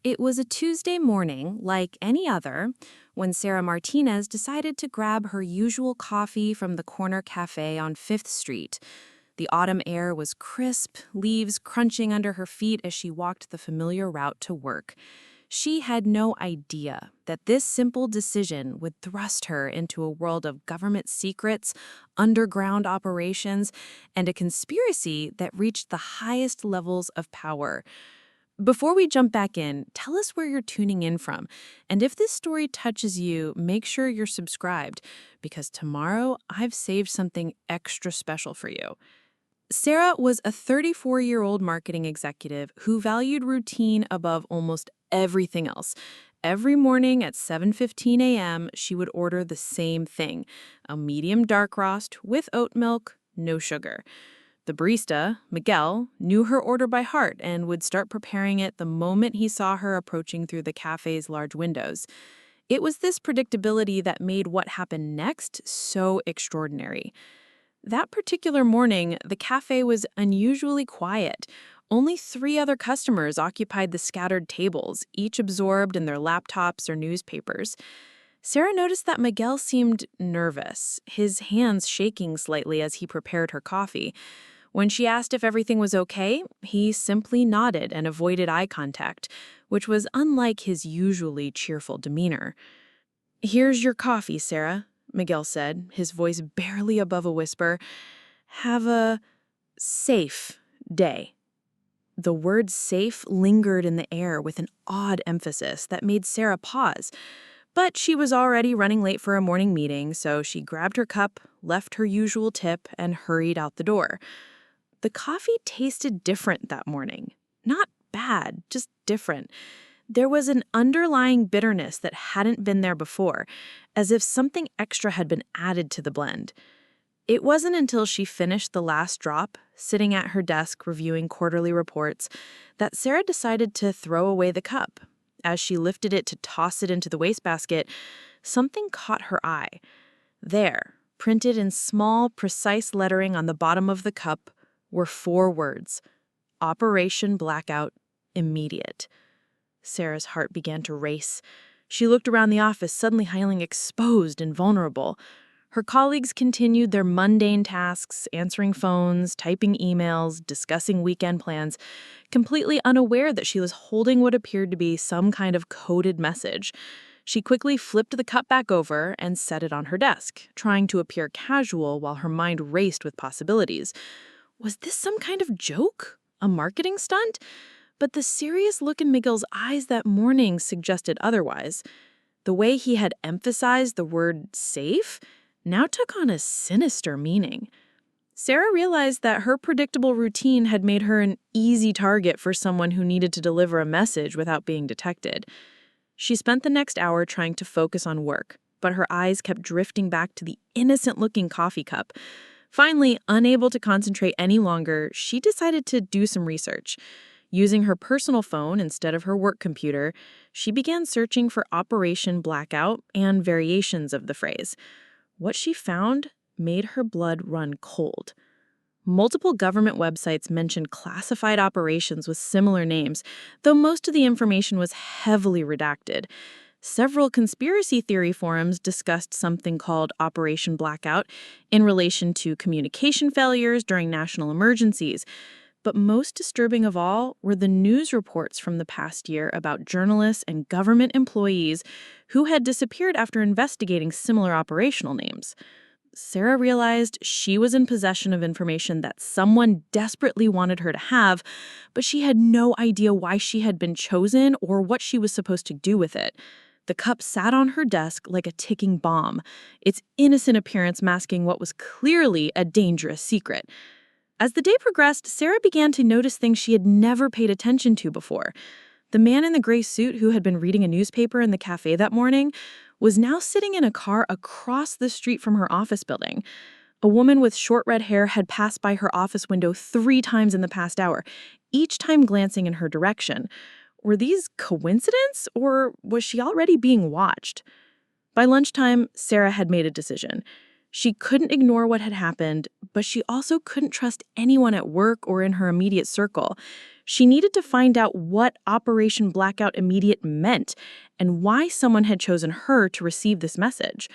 It was a Tuesday morning, like any other, when Sarah Martinez decided to grab her usual coffee from the corner cafe on 5th Street. The autumn air was crisp, leaves crunching under her feet as she walked the familiar route to work. She had no idea that this simple decision would thrust her into a world of government secrets, underground operations, and a conspiracy that reached the highest levels of power. Before we jump back in, tell us where you're tuning in from. And if this story touches you, make sure you're subscribed, because tomorrow I've saved something extra special for you. Sarah was a 34-year-old marketing executive who valued routine above almost everything else. Every morning at 7:15 a.m., she would order the same thing, a medium dark roast with oat milk, no sugar. The barista, Miguel, knew her order by heart and would start preparing it the moment he saw her approaching through the cafe's large windows. It was this predictability that made what happened next so extraordinary. That particular morning, the cafe was unusually quiet. Only 3 other customers occupied the scattered tables, each absorbed in their laptops or newspapers. Sarah noticed that Miguel seemed nervous, his hands shaking slightly as he prepared her coffee. When she asked if everything was okay, he simply nodded and avoided eye contact, which was unlike his usually cheerful demeanor. "Here's your coffee, Sarah," Miguel said, his voice barely above a whisper. "Have a safe day." The word safe lingered in the air with an odd emphasis that made Sarah pause. But she was already running late for a morning meeting, so she grabbed her cup, left her usual tip, and hurried out the door. The coffee tasted different that morning. Not bad, just different. There was an underlying bitterness that hadn't been there before, as if something extra had been added to the blend. It wasn't until she finished the last drop, sitting at her desk reviewing quarterly reports, that Sarah decided to throw away the cup. As she lifted it to toss it into the wastebasket, something caught her eye. There, printed in small, precise lettering on the bottom of the cup, were 4 words: Operation Blackout, immediate. Sarah's heart began to race. She looked around the office, suddenly feeling exposed and vulnerable. Her colleagues continued their mundane tasks, answering phones, typing emails, discussing weekend plans, completely unaware that she was holding what appeared to be some kind of coded message. She quickly flipped the cup back over and set it on her desk, trying to appear casual while her mind raced with possibilities. Was this some kind of joke? A marketing stunt? But the serious look in Miguel's eyes that morning suggested otherwise. The way he had emphasized the word safe now took on a sinister meaning. Sarah realized that her predictable routine had made her an easy target for someone who needed to deliver a message without being detected. She spent the next hour trying to focus on work, but her eyes kept drifting back to the innocent-looking coffee cup. Finally, unable to concentrate any longer, she decided to do some research. Using her personal phone instead of her work computer, she began searching for Operation Blackout and variations of the phrase. What she found made her blood run cold. Multiple government websites mentioned classified operations with similar names, though most of the information was heavily redacted. Several conspiracy theory forums discussed something called Operation Blackout in relation to communication failures during national emergencies. But most disturbing of all were the news reports from the past year about journalists and government employees who had disappeared after investigating similar operational names. Sarah realized she was in possession of information that someone desperately wanted her to have, but she had no idea why she had been chosen or what she was supposed to do with it. The cup sat on her desk like a ticking bomb, its innocent appearance masking what was clearly a dangerous secret. As the day progressed, Sarah began to notice things she had never paid attention to before. The man in the gray suit who had been reading a newspaper in the cafe that morning was now sitting in a car across the street from her office building. A woman with short red hair had passed by her office window 3 times in the past hour, each time glancing in her direction. Were these coincidence, or was she already being watched? By lunchtime, Sarah had made a decision. She couldn't ignore what had happened, but she also couldn't trust anyone at work or in her immediate circle. She needed to find out what Operation Blackout Immediate meant and why someone had chosen her to receive this message.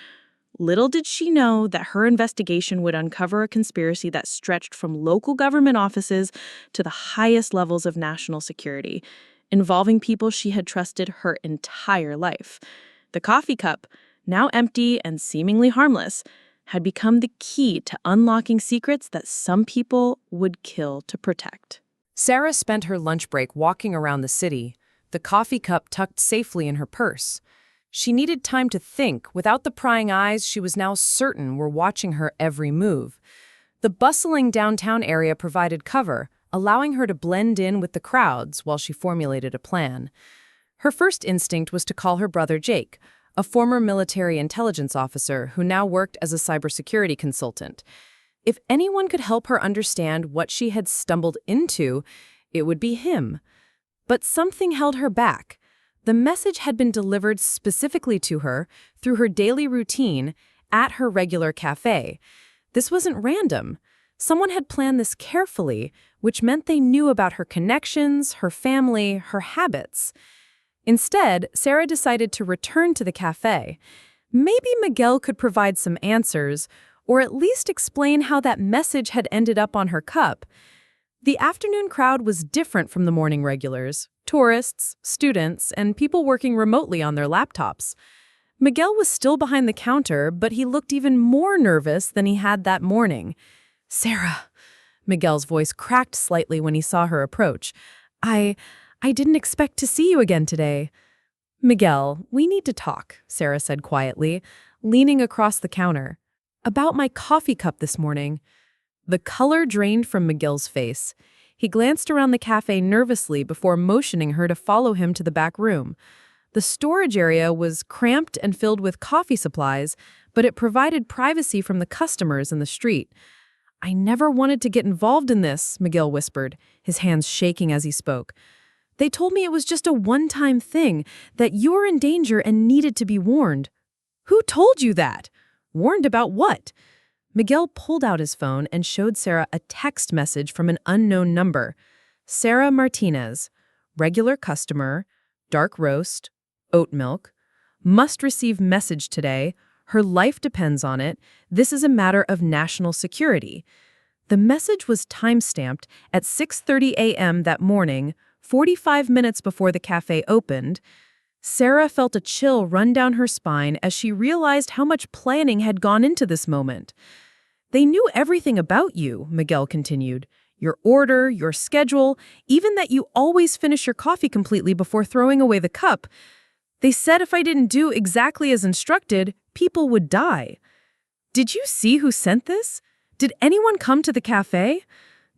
Little did she know that her investigation would uncover a conspiracy that stretched from local government offices to the highest levels of national security, involving people she had trusted her entire life. The coffee cup, now empty and seemingly harmless, had become the key to unlocking secrets that some people would kill to protect. Sarah spent her lunch break walking around the city, the coffee cup tucked safely in her purse. She needed time to think without the prying eyes she was now certain were watching her every move. The bustling downtown area provided cover, allowing her to blend in with the crowds while she formulated a plan. Her first instinct was to call her brother Jake, a former military intelligence officer who now worked as a cybersecurity consultant. If anyone could help her understand what she had stumbled into, it would be him. But something held her back. The message had been delivered specifically to her through her daily routine at her regular café. This wasn't random. Someone had planned this carefully, which meant they knew about her connections, her family, her habits. Instead, Sarah decided to return to the café. Maybe Miguel could provide some answers, or at least explain how that message had ended up on her cup. The afternoon crowd was different from the morning regulars: tourists, students, and people working remotely on their laptops. Miguel was still behind the counter, but he looked even more nervous than he had that morning. "Sarah," Miguel's voice cracked slightly when he saw her approach. I didn't expect to see you again today." "Miguel, we need to talk," Sarah said quietly, leaning across the counter. "About my coffee cup this morning." The color drained from Miguel's face. He glanced around the cafe nervously before motioning her to follow him to the back room. The storage area was cramped and filled with coffee supplies, but it provided privacy from the customers in the street. "I never wanted to get involved in this," Miguel whispered, his hands shaking as he spoke. "They told me it was just a one-time thing, that you were in danger and needed to be warned." "Who told you that? Warned about what?" Miguel pulled out his phone and showed Sarah a text message from an unknown number. "Sarah Martinez, regular customer, dark roast, oat milk. Must receive message today. Her life depends on it. This is a matter of national security." The message was time-stamped at 6:30 a.m. that morning, 45 minutes before the cafe opened. Sarah felt a chill run down her spine as she realized how much planning had gone into this moment. "They knew everything about you," Miguel continued. "Your order, your schedule, even that you always finish your coffee completely before throwing away the cup. They said if I didn't do exactly as instructed, people would die." "Did you see who sent this? Did anyone come to the cafe?"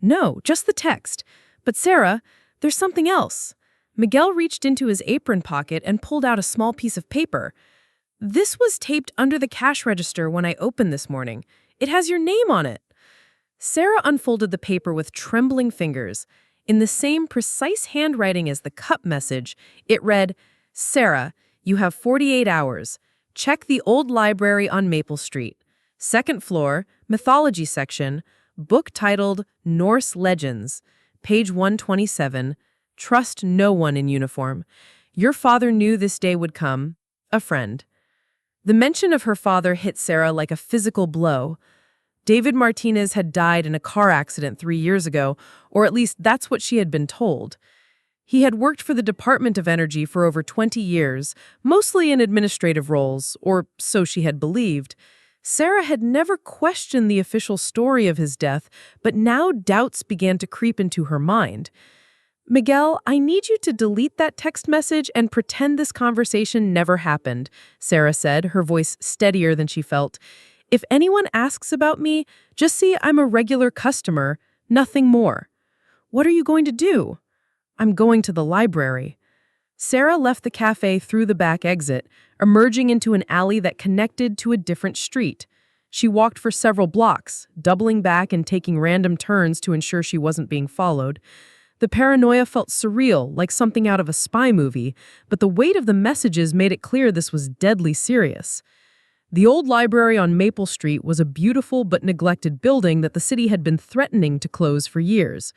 "No, just the text. But Sarah, there's something else." Miguel reached into his apron pocket and pulled out a small piece of paper. "This was taped under the cash register when I opened this morning. It has your name on it." Sarah unfolded the paper with trembling fingers. In the same precise handwriting as the cup message, it read, "Sarah, you have 48 hours. Check the old library on Maple Street. Second floor, mythology section, book titled Norse Legends. Page 127. Trust no one in uniform. Your father knew this day would come. A friend." The mention of her father hit Sarah like a physical blow. David Martinez had died in a car accident 3 years ago, or at least that's what she had been told. He had worked for the Department of Energy for over 20 years, mostly in administrative roles, or so she had believed. Sarah had never questioned the official story of his death, but now doubts began to creep into her mind. "Miguel, I need you to delete that text message and pretend this conversation never happened," Sarah said, her voice steadier than she felt. "If anyone asks about me, just say I'm a regular customer, nothing more." "What are you going to do?" "I'm going to the library." Sarah left the cafe through the back exit, emerging into an alley that connected to a different street. She walked for several blocks, doubling back and taking random turns to ensure she wasn't being followed. The paranoia felt surreal, like something out of a spy movie, but the weight of the messages made it clear this was deadly serious. The old library on Maple Street was a beautiful but neglected building that the city had been threatening to close for years.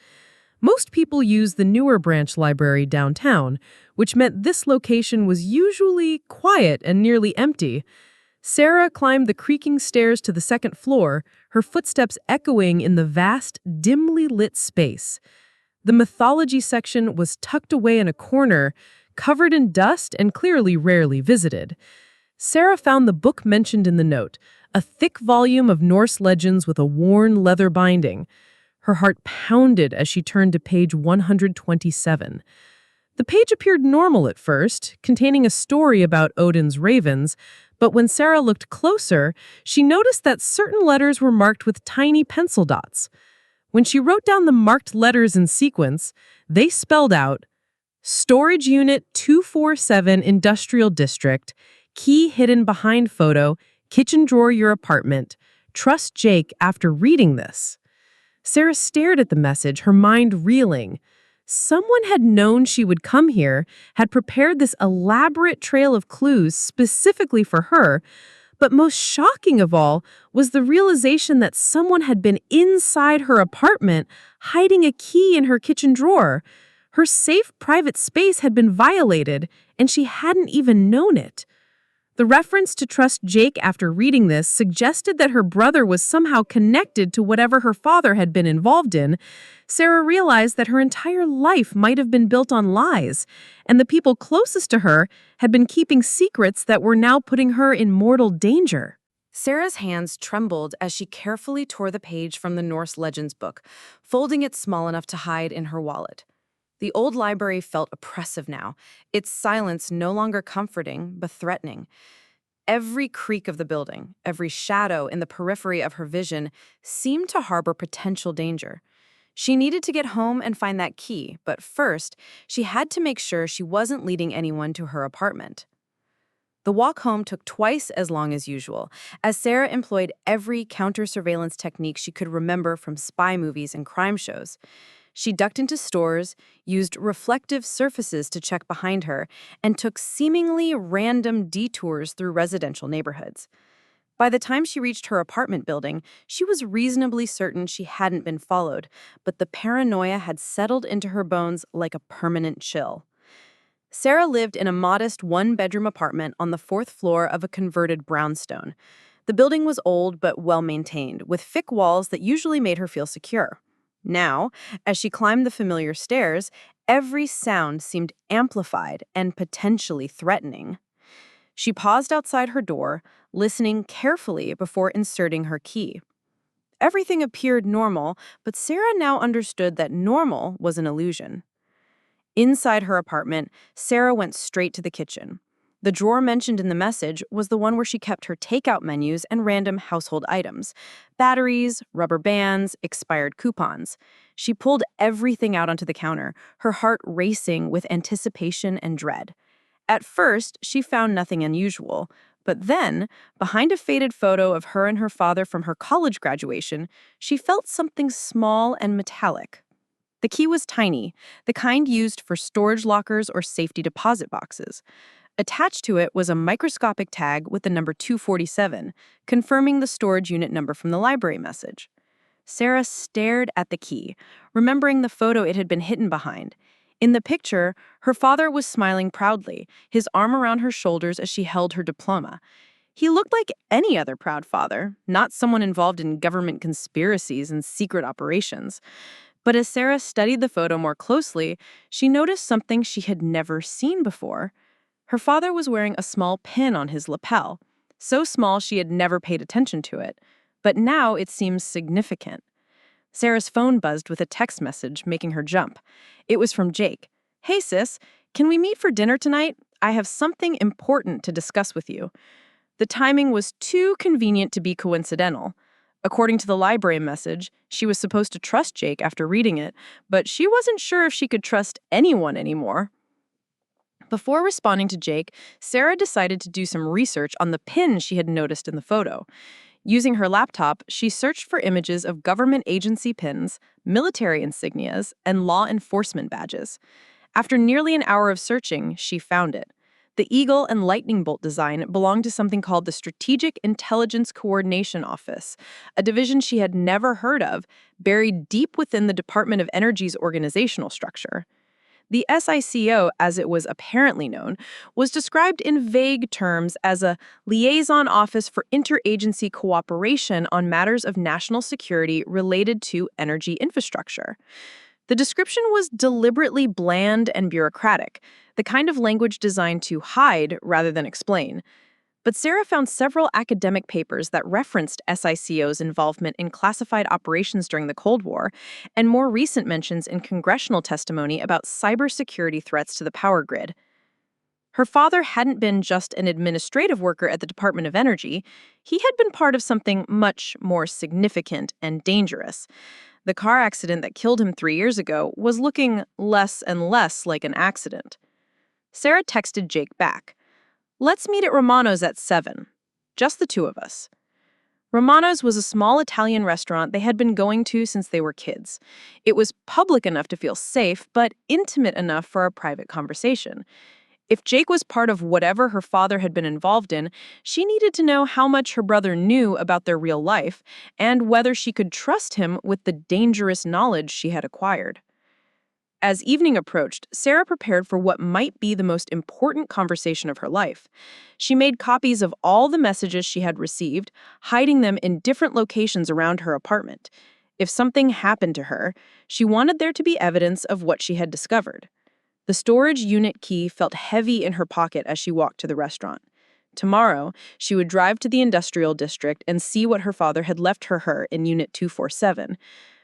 Most people use the newer branch library downtown, which meant this location was usually quiet and nearly empty. Sarah climbed the creaking stairs to the second floor, her footsteps echoing in the vast, dimly lit space. The mythology section was tucked away in a corner, covered in dust and clearly rarely visited. Sarah found the book mentioned in the note, a thick volume of Norse legends with a worn leather binding. Her heart pounded as she turned to page 127. The page appeared normal at first, containing a story about Odin's ravens, but when Sarah looked closer, she noticed that certain letters were marked with tiny pencil dots. When she wrote down the marked letters in sequence, they spelled out, Storage Unit 247 Industrial District, Key hidden behind photo, kitchen drawer your apartment. Trust Jake after reading this. Sarah stared at the message, her mind reeling. Someone had known she would come here, had prepared this elaborate trail of clues specifically for her, but most shocking of all was the realization that someone had been inside her apartment, hiding a key in her kitchen drawer. Her safe private space had been violated, and she hadn't even known it. The reference to trust Jake after reading this suggested that her brother was somehow connected to whatever her father had been involved in. Sarah realized that her entire life might have been built on lies, and the people closest to her had been keeping secrets that were now putting her in mortal danger. Sarah's hands trembled as she carefully tore the page from the Norse Legends book, folding it small enough to hide in her wallet. The old library felt oppressive now, its silence no longer comforting, but threatening. Every creak of the building, every shadow in the periphery of her vision seemed to harbor potential danger. She needed to get home and find that key, but first, she had to make sure she wasn't leading anyone to her apartment. The walk home took twice as long as usual, as Sarah employed every counter-surveillance technique she could remember from spy movies and crime shows. She ducked into stores, used reflective surfaces to check behind her, and took seemingly random detours through residential neighborhoods. By the time she reached her apartment building, she was reasonably certain she hadn't been followed, but the paranoia had settled into her bones like a permanent chill. Sarah lived in a modest one-bedroom apartment on the fourth floor of a converted brownstone. The building was old but well-maintained, with thick walls that usually made her feel secure. Now, as she climbed the familiar stairs, every sound seemed amplified and potentially threatening. She paused outside her door, listening carefully before inserting her key. Everything appeared normal, but Sarah now understood that normal was an illusion. Inside her apartment, Sarah went straight to the kitchen. The drawer mentioned in the message was the one where she kept her takeout menus and random household items. Batteries, rubber bands, expired coupons. She pulled everything out onto the counter, her heart racing with anticipation and dread. At first, she found nothing unusual, but then, behind a faded photo of her and her father from her college graduation, she felt something small and metallic. The key was tiny, the kind used for storage lockers or safety deposit boxes. Attached to it was a microscopic tag with the number 247, confirming the storage unit number from the library message. Sarah stared at the key, remembering the photo it had been hidden behind. In the picture, her father was smiling proudly, his arm around her shoulders as she held her diploma. He looked like any other proud father, not someone involved in government conspiracies and secret operations. But as Sarah studied the photo more closely, she noticed something she had never seen before. Her father was wearing a small pin on his lapel, so small she had never paid attention to it, but now it seems significant. Sarah's phone buzzed with a text message, making her jump. It was from Jake. "Hey sis, can we meet for dinner tonight? I have something important to discuss with you." The timing was too convenient to be coincidental. According to the library message, she was supposed to trust Jake after reading it, but she wasn't sure if she could trust anyone anymore. Before responding to Jake, Sarah decided to do some research on the pin she had noticed in the photo. Using her laptop, she searched for images of government agency pins, military insignias, and law enforcement badges. After nearly an hour of searching, she found it. The Eagle and Lightning Bolt design belonged to something called the Strategic Intelligence Coordination Office, a division she had never heard of, buried deep within the Department of Energy's organizational structure. The SICO, as it was apparently known, was described in vague terms as a liaison office for interagency cooperation on matters of national security related to energy infrastructure. The description was deliberately bland and bureaucratic, the kind of language designed to hide rather than explain. But Sarah found several academic papers that referenced SICO's involvement in classified operations during the Cold War, and more recent mentions in congressional testimony about cybersecurity threats to the power grid. Her father hadn't been just an administrative worker at the Department of Energy. He had been part of something much more significant and dangerous. The car accident that killed him 3 years ago was looking less and less like an accident. Sarah texted Jake back. "Let's meet at Romano's at 7. Just the two of us." Romano's was a small Italian restaurant they had been going to since they were kids. It was public enough to feel safe, but intimate enough for a private conversation. If Jake was part of whatever her father had been involved in, she needed to know how much her brother knew about their real life and whether she could trust him with the dangerous knowledge she had acquired. As evening approached, Sarah prepared for what might be the most important conversation of her life. She made copies of all the messages she had received, hiding them in different locations around her apartment. If something happened to her, she wanted there to be evidence of what she had discovered. The storage unit key felt heavy in her pocket as she walked to the restaurant. Tomorrow, she would drive to the industrial district and see what her father had left her in Unit 247.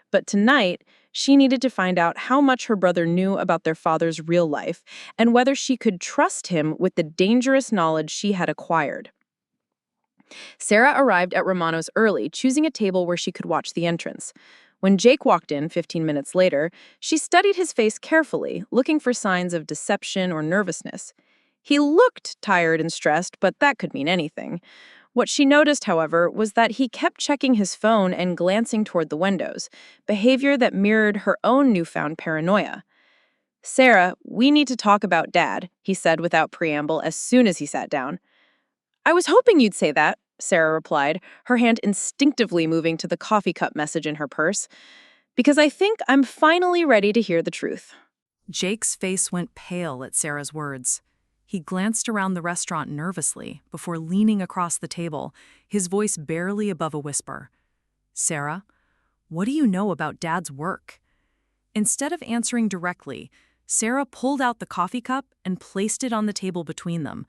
But tonight, she needed to find out how much her brother knew about their father's real life and whether she could trust him with the dangerous knowledge she had acquired. Sarah arrived at Romano's early, choosing a table where she could watch the entrance. When Jake walked in 15 minutes later, she studied his face carefully, looking for signs of deception or nervousness. He looked tired and stressed, but that could mean anything. What she noticed, however, was that he kept checking his phone and glancing toward the windows, behavior that mirrored her own newfound paranoia. "Sarah, we need to talk about Dad," he said without preamble as soon as he sat down. "I was hoping you'd say that," Sarah replied, her hand instinctively moving to the coffee cup message in her purse, "because I think I'm finally ready to hear the truth." Jake's face went pale at Sarah's words. He glanced around the restaurant nervously before leaning across the table, his voice barely above a whisper. "Sarah, what do you know about Dad's work?" Instead of answering directly, Sarah pulled out the coffee cup and placed it on the table between them.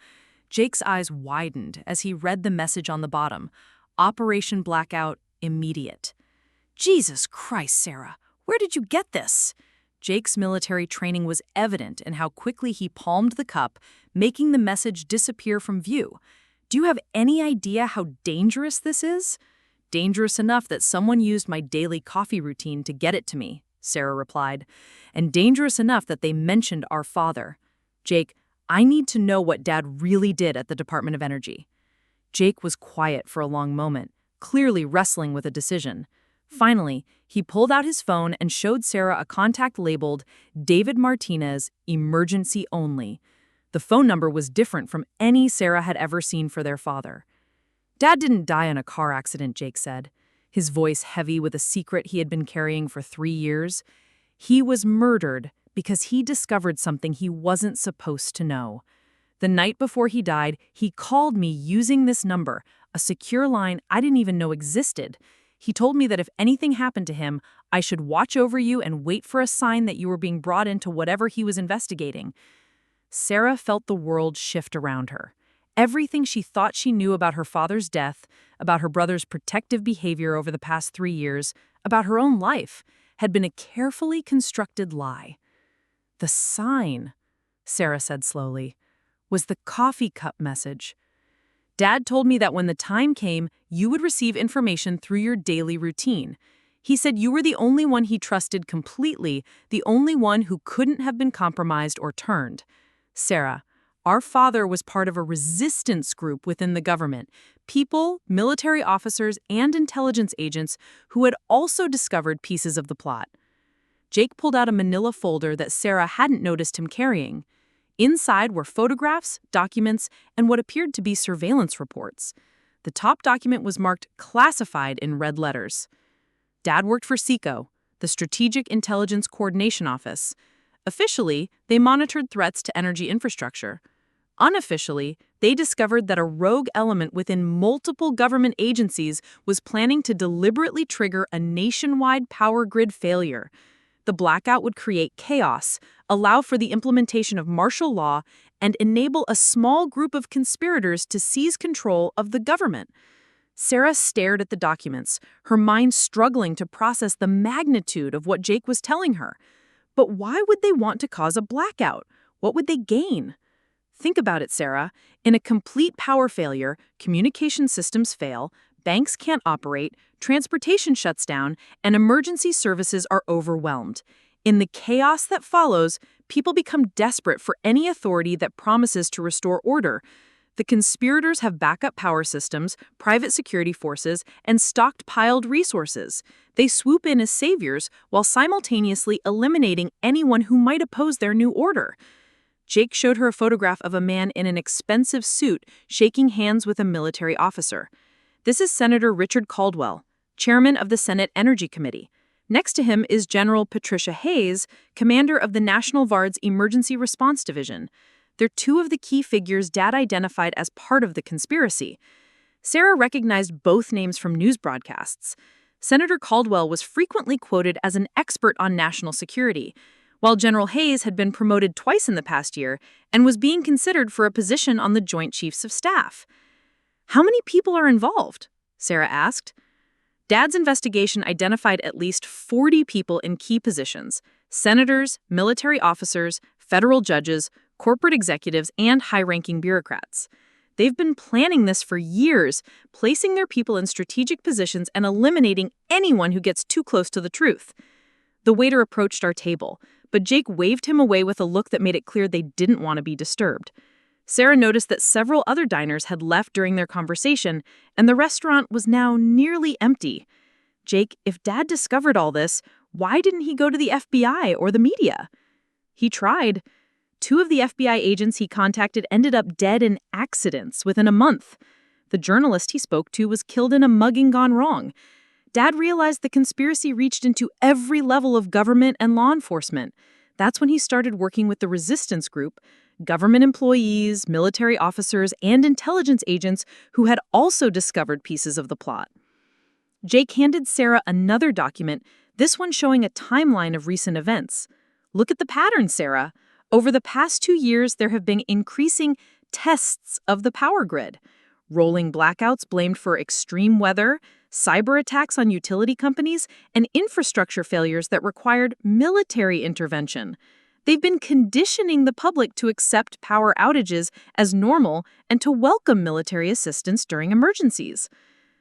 Jake's eyes widened as he read the message on the bottom, "Operation Blackout, immediate." "Jesus Christ, Sarah, where did you get this?" Jake's military training was evident in how quickly he palmed the cup, making the message disappear from view. "Do you have any idea how dangerous this is?" "Dangerous enough that someone used my daily coffee routine to get it to me," Sarah replied. "And dangerous enough that they mentioned our father. Jake, I need to know what Dad really did at the Department of Energy." Jake was quiet for a long moment, clearly wrestling with a decision. Finally, he pulled out his phone and showed Sarah a contact labeled David Martinez, emergency only. The phone number was different from any Sarah had ever seen for their father. "Dad didn't die in a car accident," Jake said, his voice heavy with a secret he had been carrying for 3 years. "He was murdered because he discovered something he wasn't supposed to know. The night before he died, he called me using this number, a secure line I didn't even know existed. He told me that if anything happened to him, I should watch over you and wait for a sign that you were being brought into whatever he was investigating." Sarah felt the world shift around her. Everything she thought she knew about her father's death, about her brother's protective behavior over the past 3 years, about her own life, had been a carefully constructed lie. "The sign," Sarah said slowly, "was the coffee cup message. Dad told me that when the time came, you would receive information through your daily routine. He said you were the only one he trusted completely, the only one who couldn't have been compromised or turned. Sarah, our father was part of a resistance group within the government, people, military officers, and intelligence agents who had also discovered pieces of the plot." Jake pulled out a manila folder that Sarah hadn't noticed him carrying. Inside were photographs, documents, and what appeared to be surveillance reports. The top document was marked classified in red letters. Dad worked for SECO, the Strategic Intelligence Coordination Office. Officially, they monitored threats to energy infrastructure. Unofficially, they discovered that a rogue element within multiple government agencies was planning to deliberately trigger a nationwide power grid failure. The blackout would create chaos, allow for the implementation of martial law, and enable a small group of conspirators to seize control of the government. Sarah stared at the documents, her mind struggling to process the magnitude of what Jake was telling her. But why would they want to cause a blackout? What would they gain? Think about it, Sarah. In a complete power failure, communication systems fail, banks can't operate, transportation shuts down, and emergency services are overwhelmed. In the chaos that follows, people become desperate for any authority that promises to restore order. The conspirators have backup power systems, private security forces, and stockpiled resources. They swoop in as saviors while simultaneously eliminating anyone who might oppose their new order. Jake showed her a photograph of a man in an expensive suit shaking hands with a military officer. This is Senator Richard Caldwell, chairman of the Senate Energy Committee. Next to him is General Patricia Hayes, commander of the National Guard's Emergency Response Division. They're two of the key figures Dad identified as part of the conspiracy. Sarah recognized both names from news broadcasts. Senator Caldwell was frequently quoted as an expert on national security, while General Hayes had been promoted twice in the past year and was being considered for a position on the Joint Chiefs of Staff. How many people are involved? Sarah asked. Dad's investigation identified at least 40 people in key positions: senators, military officers, federal judges, corporate executives, and high-ranking bureaucrats. They've been planning this for years, placing their people in strategic positions and eliminating anyone who gets too close to the truth. The waiter approached our table, but Jake waved him away with a look that made it clear they didn't want to be disturbed. Sarah noticed that several other diners had left during their conversation, and the restaurant was now nearly empty. Jake, if Dad discovered all this, why didn't he go to the FBI or the media? He tried. 2 of the FBI agents he contacted ended up dead in accidents within a month. The journalist he spoke to was killed in a mugging gone wrong. Dad realized the conspiracy reached into every level of government and law enforcement. That's when he started working with the resistance group, government employees, military officers, and intelligence agents who had also discovered pieces of the plot. Jake handed Sarah another document, this one showing a timeline of recent events. Look at the pattern, Sarah. Over the past 2 years, there have been increasing tests of the power grid. Rolling blackouts blamed for extreme weather, cyber attacks on utility companies, and infrastructure failures that required military intervention. They've been conditioning the public to accept power outages as normal and to welcome military assistance during emergencies.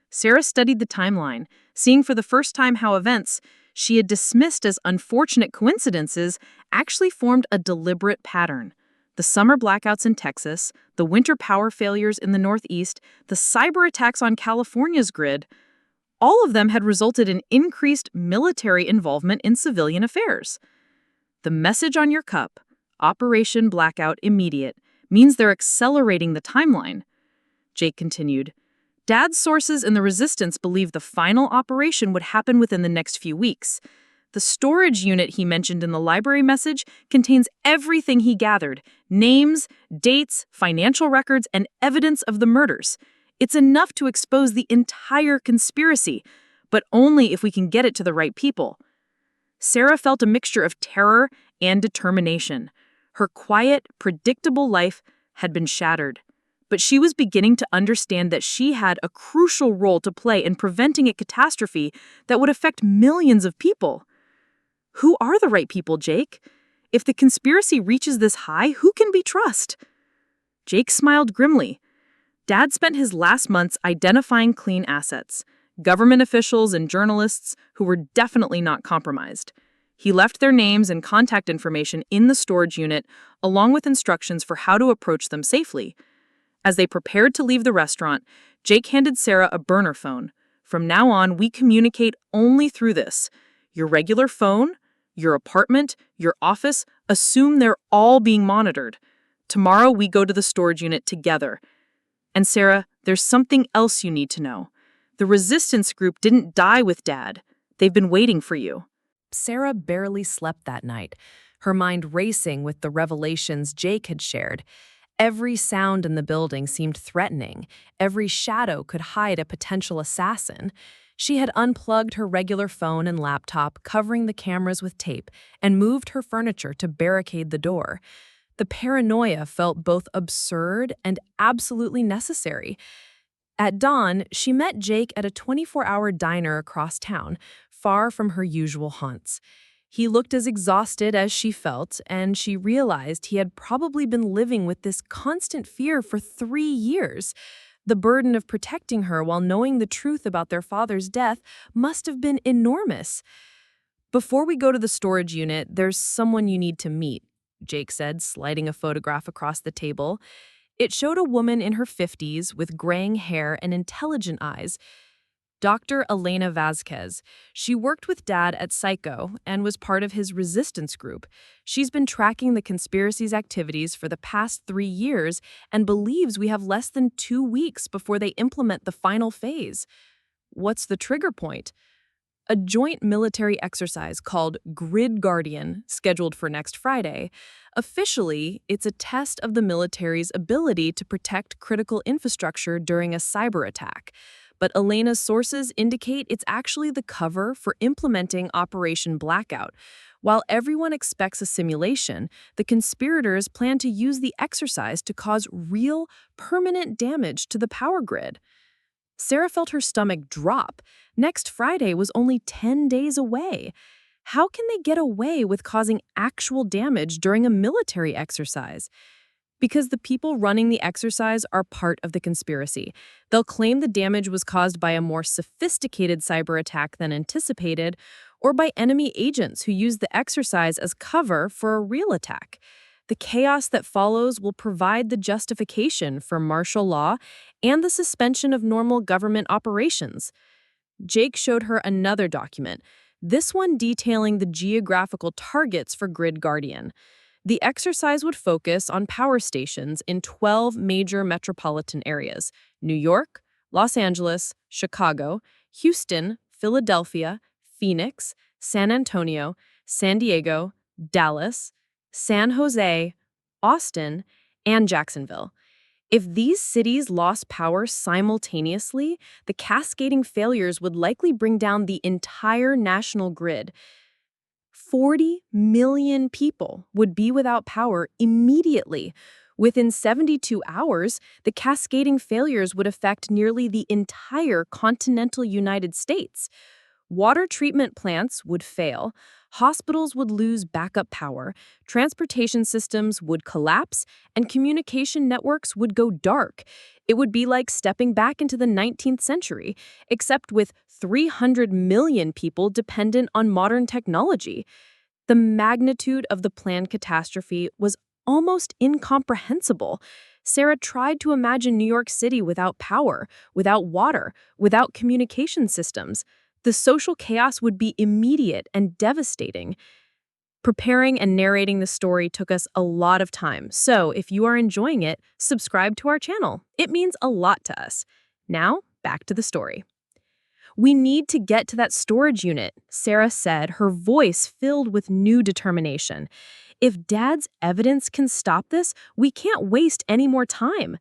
Sarah studied the timeline, seeing for the first time how events she had dismissed as unfortunate coincidences actually formed a deliberate pattern. The summer blackouts in Texas, the winter power failures in the Northeast, the cyber attacks on California's grid, all of them had resulted in increased military involvement in civilian affairs. The message on your cup, Operation Blackout Immediate, means they're accelerating the timeline. Jake continued. Dad's sources in the resistance believe the final operation would happen within the next few weeks. The storage unit he mentioned in the library message contains everything he gathered: names, dates, financial records, and evidence of the murders. It's enough to expose the entire conspiracy, but only if we can get it to the right people. Sarah felt a mixture of terror and determination. Her quiet, predictable life had been shattered, but she was beginning to understand that she had a crucial role to play in preventing a catastrophe that would affect millions of people. Who are the right people, Jake? If the conspiracy reaches this high, who can we trust? Jake smiled grimly. Dad spent his last months identifying clean assets, government officials and journalists who were definitely not compromised. He left their names and contact information in the storage unit, along with instructions for how to approach them safely. As they prepared to leave the restaurant, Jake handed Sarah a burner phone. From now on, we communicate only through this. Your regular phone, your apartment, your office, assume they're all being monitored. Tomorrow we go to the storage unit together. And Sarah, there's something else you need to know. The resistance group didn't die with Dad. They've been waiting for you. Sarah barely slept that night, her mind racing with the revelations Jake had shared. Every sound in the building seemed threatening. Every shadow could hide a potential assassin. She had unplugged her regular phone and laptop, covering the cameras with tape, and moved her furniture to barricade the door. The paranoia felt both absurd and absolutely necessary. At dawn, she met Jake at a 24-hour diner across town, far from her usual haunts. He looked as exhausted as she felt, and she realized he had probably been living with this constant fear for 3 years. The burden of protecting her while knowing the truth about their father's death must have been enormous. "Before we go to the storage unit, there's someone you need to meet," Jake said, sliding a photograph across the table. It showed a woman in her 50s with graying hair and intelligent eyes. Dr. Elena Vazquez. She worked with Dad at Psycho and was part of his resistance group. She's been tracking the conspiracy's activities for the past 3 years and believes we have less than 2 weeks before they implement the final phase. What's the trigger point? A joint military exercise called Grid Guardian, scheduled for next Friday. Officially, it's a test of the military's ability to protect critical infrastructure during a cyber attack. But Elena's sources indicate it's actually the cover for implementing Operation Blackout. While everyone expects a simulation, the conspirators plan to use the exercise to cause real, permanent damage to the power grid. Sarah felt her stomach drop. Next Friday was only 10 days away. How can they get away with causing actual damage during a military exercise? Because the people running the exercise are part of the conspiracy. They'll claim the damage was caused by a more sophisticated cyber attack than anticipated, or by enemy agents who use the exercise as cover for a real attack. The chaos that follows will provide the justification for martial law and the suspension of normal government operations. Jake showed her another document, this one detailing the geographical targets for Grid Guardian. The exercise would focus on power stations in 12 major metropolitan areas: New York, Los Angeles, Chicago, Houston, Philadelphia, Phoenix, San Antonio, San Diego, Dallas, San Jose, Austin, and Jacksonville. If these cities lost power simultaneously, the cascading failures would likely bring down the entire national grid. 40 million people would be without power immediately. Within 72 hours, the cascading failures would affect nearly the entire continental United States. Water treatment plants would fail, hospitals would lose backup power, transportation systems would collapse, and communication networks would go dark. It would be like stepping back into the 19th century, except with 300 million people dependent on modern technology. The magnitude of the planned catastrophe was almost incomprehensible. Sarah tried to imagine New York City without power, without water, without communication systems. The social chaos would be immediate and devastating. Preparing and narrating the story took us a lot of time, so if you are enjoying it, subscribe to our channel. It means a lot to us. Now, back to the story. "We need to get to that storage unit," Sarah said, her voice filled with new determination. "If Dad's evidence can stop this, we can't waste any more time."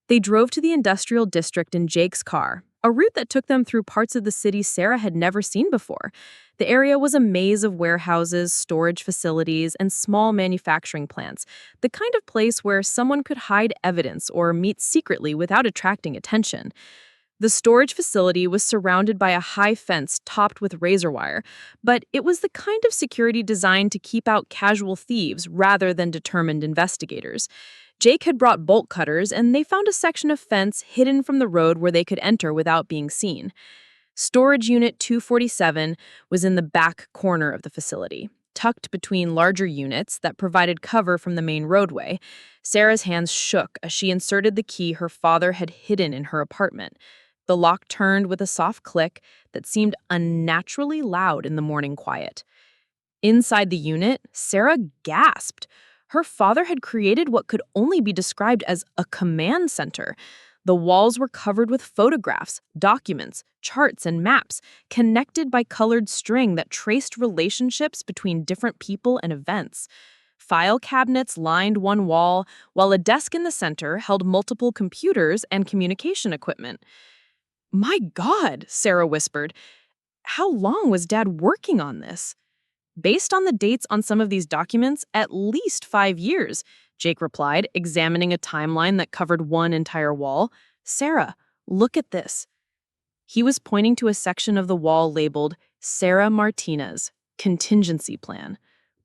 They drove to the industrial district in Jake's car, a route that took them through parts of the city Sarah had never seen before. The area was a maze of warehouses, storage facilities, and small manufacturing plants, the kind of place where someone could hide evidence or meet secretly without attracting attention. The storage facility was surrounded by a high fence topped with razor wire, but it was the kind of security designed to keep out casual thieves rather than determined investigators. Jake had brought bolt cutters, and they found a section of fence hidden from the road where they could enter without being seen. Storage Unit 247 was in the back corner of the facility, tucked between larger units that provided cover from the main roadway. Sarah's hands shook as she inserted the key her father had hidden in her apartment. The lock turned with a soft click that seemed unnaturally loud in the morning quiet. Inside the unit, Sarah gasped. Her father had created what could only be described as a command center. The walls were covered with photographs, documents, charts, and maps, connected by colored string that traced relationships between different people and events. File cabinets lined one wall, while a desk in the center held multiple computers and communication equipment. "My God," Sarah whispered. "How long was Dad working on this?" "Based on the dates on some of these documents, at least 5 years," Jake replied, examining a timeline that covered one entire wall. "Sarah, look at this." He was pointing to a section of the wall labeled Sarah Martinez, Contingency Plan.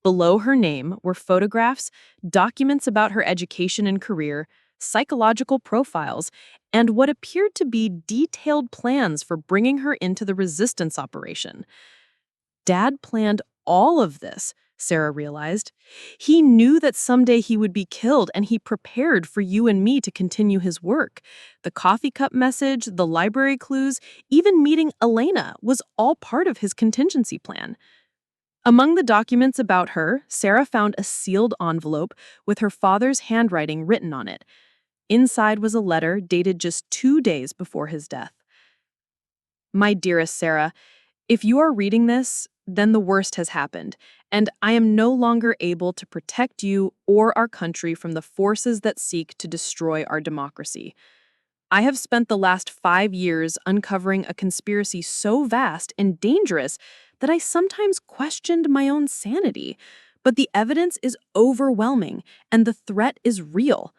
Below her name were photographs, documents about her education and career, psychological profiles, and what appeared to be detailed plans for bringing her into the resistance operation. Dad planned all of this, Sarah realized. He knew that someday he would be killed, and he prepared for you and me to continue his work. The coffee cup message, the library clues, even meeting Elena was all part of his contingency plan. Among the documents about her, Sarah found a sealed envelope with her father's handwriting written on it. Inside was a letter dated just 2 days before his death. "My dearest Sarah, if you are reading this, then the worst has happened, and I am no longer able to protect you or our country from the forces that seek to destroy our democracy. I have spent the last 5 years uncovering a conspiracy so vast and dangerous that I sometimes questioned my own sanity. But the evidence is overwhelming, and the threat is real.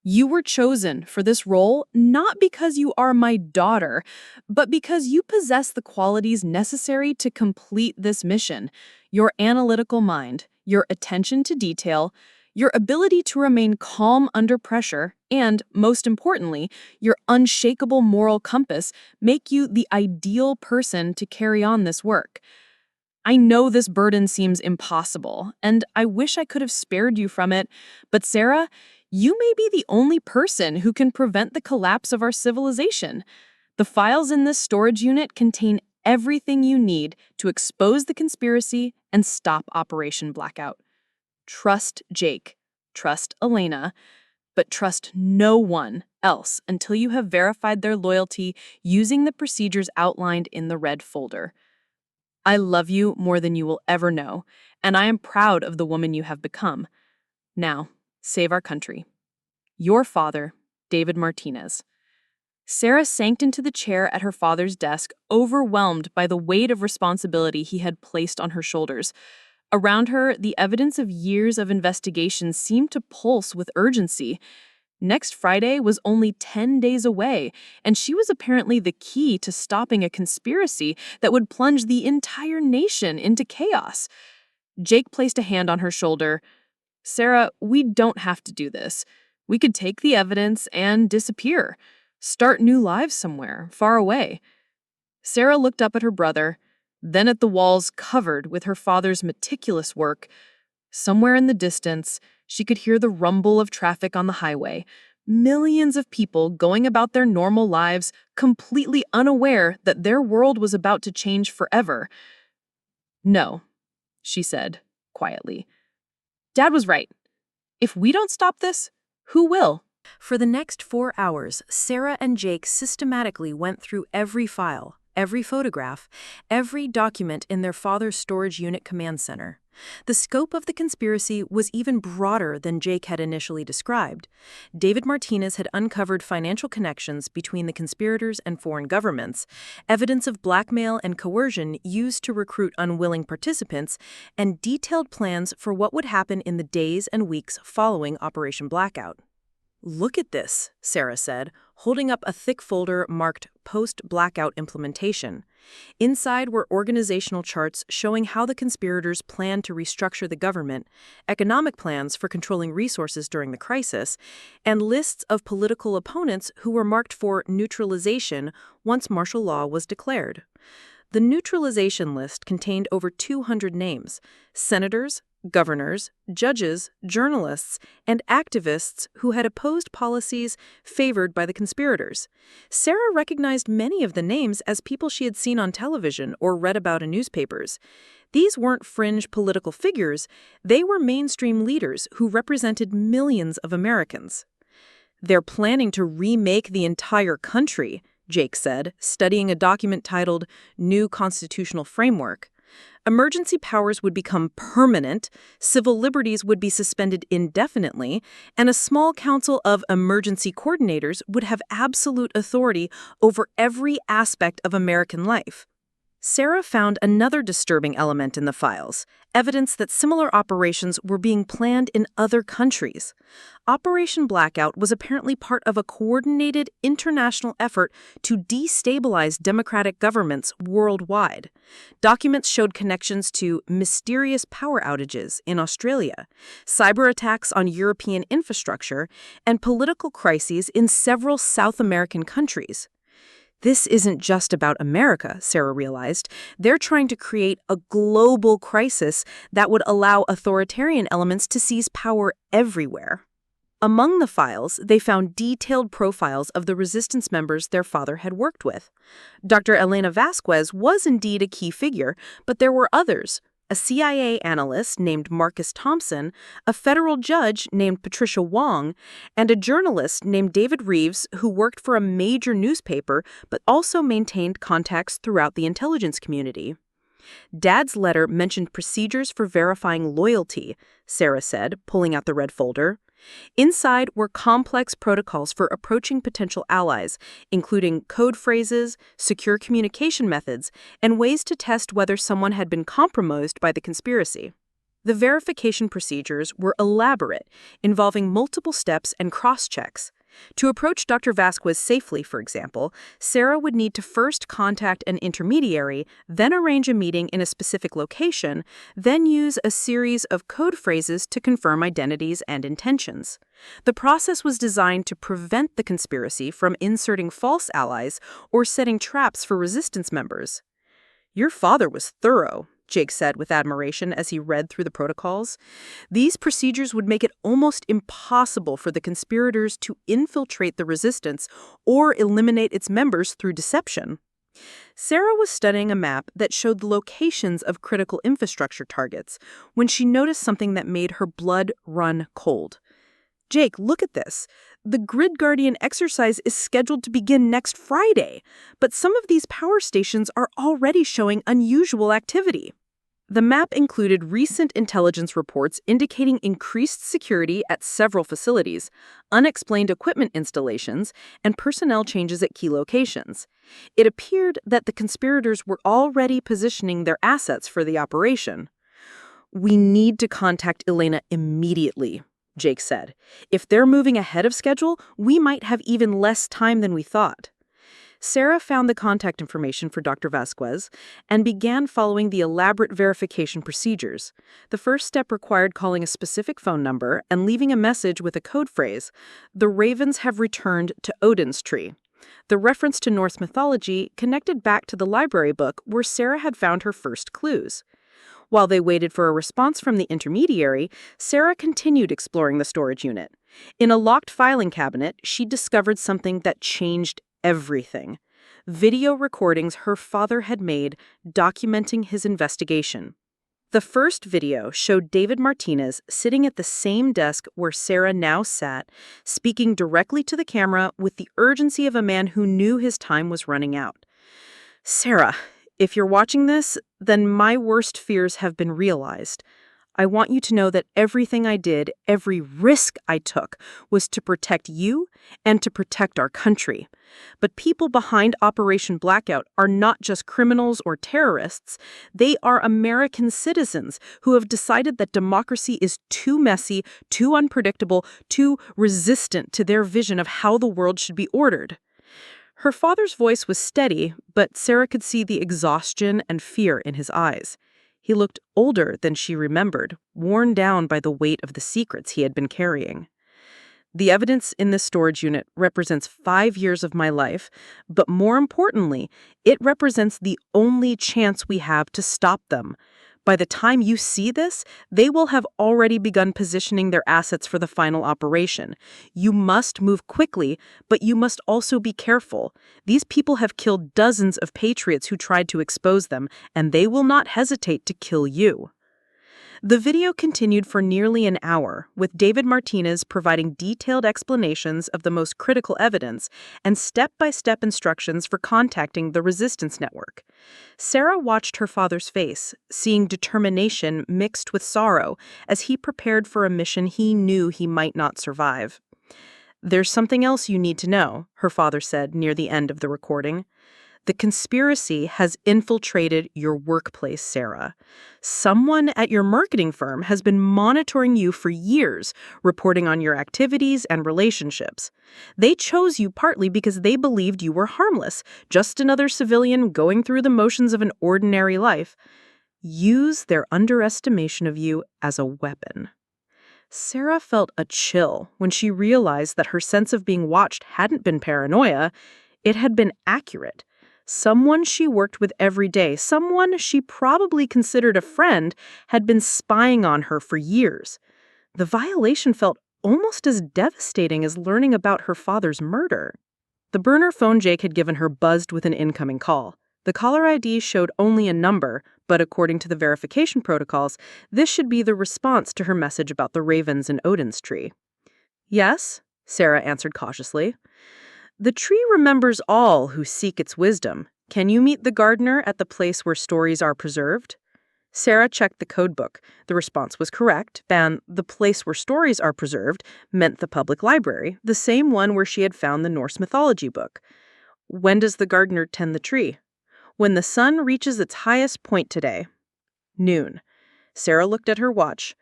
You were chosen for this role not because you are my daughter, but because you possess the qualities necessary to complete this mission: your analytical mind, your attention to detail, your ability to remain calm under pressure, and, most importantly, your unshakable moral compass make you the ideal person to carry on this work. I know this burden seems impossible, and I wish I could have spared you from it, but Sarah, you may be the only person who can prevent the collapse of our civilization. The files in this storage unit contain everything you need to expose the conspiracy and stop Operation Blackout. Trust Jake, trust Elena, but trust no one else until you have verified their loyalty using the procedures outlined in the red folder. I love you more than you will ever know, and I am proud of the woman you have become. Now, save our country. Your father, David Martinez." Sarah sank into the chair at her father's desk, overwhelmed by the weight of responsibility he had placed on her shoulders. Around her, the evidence of years of investigation seemed to pulse with urgency. Next Friday was only 10 days away, and she was apparently the key to stopping a conspiracy that would plunge the entire nation into chaos. Jake placed a hand on her shoulder. "Sarah, we don't have to do this. We could take the evidence and disappear. Start new lives somewhere, far away." Sarah looked up at her brother, then at the walls covered with her father's meticulous work. Somewhere in the distance, she could hear the rumble of traffic on the highway. Millions of people going about their normal lives, completely unaware that their world was about to change forever. "No," she said, quietly. "Dad was right. If we don't stop this, who will?" For the next 4 hours, Sarah and Jake systematically went through every file, every photograph, every document in their father's storage unit command center. The scope of the conspiracy was even broader than Jake had initially described. David Martinez had uncovered financial connections between the conspirators and foreign governments, evidence of blackmail and coercion used to recruit unwilling participants, and detailed plans for what would happen in the days and weeks following Operation Blackout. "Look at this," Sarah said, holding up a thick folder marked Post-Blackout Implementation. Inside were organizational charts showing how the conspirators planned to restructure the government, economic plans for controlling resources during the crisis, and lists of political opponents who were marked for neutralization once martial law was declared. The neutralization list contained over 200 names: senators, governors, judges, journalists, and activists who had opposed policies favored by the conspirators. Sarah recognized many of the names as people she had seen on television or read about in newspapers. These weren't fringe political figures, they were mainstream leaders who represented millions of Americans. "They're planning to remake the entire country," Jake said, studying a document titled New Constitutional Framework. Emergency powers would become permanent, civil liberties would be suspended indefinitely, and a small council of emergency coordinators would have absolute authority over every aspect of American life. Sarah found another disturbing element in the files, evidence that similar operations were being planned in other countries. Operation Blackout was apparently part of a coordinated international effort to destabilize democratic governments worldwide. Documents showed connections to mysterious power outages in Australia, cyber attacks on European infrastructure, and political crises in several South American countries. This isn't just about America, Sarah realized. They're trying to create a global crisis that would allow authoritarian elements to seize power everywhere. Among the files, they found detailed profiles of the resistance members their father had worked with. Dr. Elena Vasquez was indeed a key figure, but there were others. A CIA analyst named Marcus Thompson, a federal judge named Patricia Wong, and a journalist named David Reeves who worked for a major newspaper but also maintained contacts throughout the intelligence community. Dad's letter mentioned procedures for verifying loyalty, Sarah said, pulling out the red folder. Inside were complex protocols for approaching potential allies, including code phrases, secure communication methods, and ways to test whether someone had been compromised by the conspiracy. The verification procedures were elaborate, involving multiple steps and cross-checks. To approach Dr. Vasquez safely, for example, Sarah would need to first contact an intermediary, then arrange a meeting in a specific location, then use a series of code phrases to confirm identities and intentions. The process was designed to prevent the conspiracy from inserting false allies or setting traps for resistance members. "Your father was thorough," Jake said with admiration as he read through the protocols. These procedures would make it almost impossible for the conspirators to infiltrate the resistance or eliminate its members through deception. Sarah was studying a map that showed the locations of critical infrastructure targets when she noticed something that made her blood run cold. "Jake, look at this. The Grid Guardian exercise is scheduled to begin next Friday, but some of these power stations are already showing unusual activity." The map included recent intelligence reports indicating increased security at several facilities, unexplained equipment installations, and personnel changes at key locations. It appeared that the conspirators were already positioning their assets for the operation. "We need to contact Elena immediately," Jake said. "If they're moving ahead of schedule, we might have even less time than we thought." Sarah found the contact information for Dr. Vasquez and began following the elaborate verification procedures. The first step required calling a specific phone number and leaving a message with a code phrase, "The ravens have returned to Odin's tree." The reference to Norse mythology connected back to the library book where Sarah had found her first clues. While they waited for a response from the intermediary, Sarah continued exploring the storage unit. In a locked filing cabinet, she discovered something that changed everything. Video recordings her father had made documenting his investigation. The first video showed David Martinez sitting at the same desk where Sarah now sat, speaking directly to the camera with the urgency of a man who knew his time was running out. "Sarah, if you're watching this, then my worst fears have been realized. I want you to know that everything I did, every risk I took, was to protect you and to protect our country. But people behind Operation Blackout are not just criminals or terrorists. They are American citizens who have decided that democracy is too messy, too unpredictable, too resistant to their vision of how the world should be ordered." Her father's voice was steady, but Sarah could see the exhaustion and fear in his eyes. He looked older than she remembered, worn down by the weight of the secrets he had been carrying. "The evidence in this storage unit represents 5 years of my life, but more importantly, it represents the only chance we have to stop them. By the time you see this, they will have already begun positioning their assets for the final operation. You must move quickly, but you must also be careful. These people have killed dozens of patriots who tried to expose them, and they will not hesitate to kill you. The video continued for nearly an hour, with David Martinez providing detailed explanations of the most critical evidence and step-by-step instructions for contacting the resistance network. Sarah watched her father's face, seeing determination mixed with sorrow as he prepared for a mission he knew he might not survive. "There's something else you need to know," her father said near the end of the recording. "The conspiracy has infiltrated your workplace, Sarah. Someone at your marketing firm has been monitoring you for years, reporting on your activities and relationships. They chose you partly because they believed you were harmless, just another civilian going through the motions of an ordinary life. Use their underestimation of you as a weapon." Sarah felt a chill when she realized that her sense of being watched hadn't been paranoia, it had been accurate. Someone she worked with every day, someone she probably considered a friend, had been spying on her for years. The violation felt almost as devastating as learning about her father's murder. The burner phone Jake had given her buzzed with an incoming call. The caller ID showed only a number, but according to the verification protocols, this should be the response to her message about the ravens in Odin's tree. "Yes," Sarah answered cautiously. "The tree remembers all who seek its wisdom. Can you meet the gardener at the place where stories are preserved?" Sarah checked the codebook. The response was correct, and the place where stories are preserved meant the public library, the same one where she had found the Norse mythology book. "When does the gardener tend the tree?" "When the sun reaches its highest point today." Noon. Sarah looked at her watch.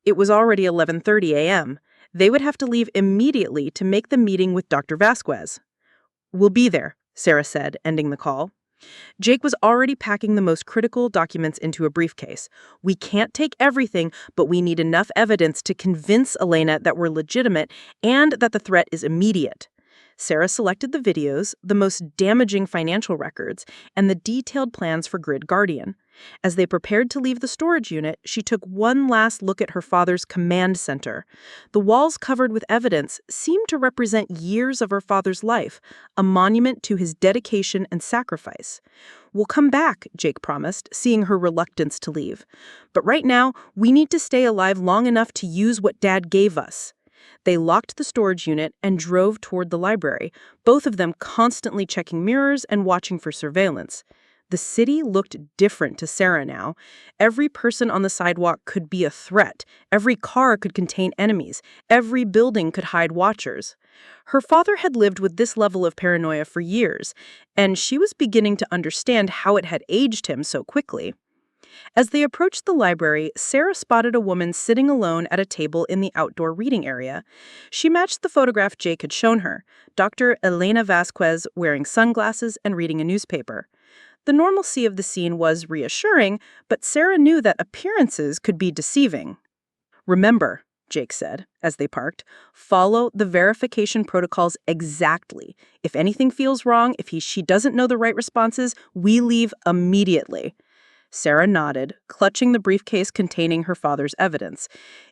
It was already 11:30 a.m. They would have to leave immediately to make the meeting with Dr. Vasquez. "We'll be there," Sarah said, ending the call. Jake was already packing the most critical documents into a briefcase. "We can't take everything, but we need enough evidence to convince Elena that we're legitimate and that the threat is immediate." Sarah selected the videos, the most damaging financial records, and the detailed plans for Grid Guardian. As they prepared to leave the storage unit, she took one last look at her father's command center. The walls covered with evidence seemed to represent years of her father's life, a monument to his dedication and sacrifice. "We'll come back," Jake promised, seeing her reluctance to leave. "But right now, we need to stay alive long enough to use what Dad gave us." They locked the storage unit and drove toward the library, both of them constantly checking mirrors and watching for surveillance. The city looked different to Sarah now. Every person on the sidewalk could be a threat. Every car could contain enemies. Every building could hide watchers. Her father had lived with this level of paranoia for years, and she was beginning to understand how it had aged him so quickly. As they approached the library, Sarah spotted a woman sitting alone at a table in the outdoor reading area. She matched the photograph Jake had shown her, Dr. Elena Vasquez wearing sunglasses and reading a newspaper. The normalcy of the scene was reassuring, but Sarah knew that appearances could be deceiving. "Remember," Jake said, as they parked, "follow the verification protocols exactly. If anything feels wrong, if she doesn't know the right responses, we leave immediately." Sarah nodded, clutching the briefcase containing her father's evidence.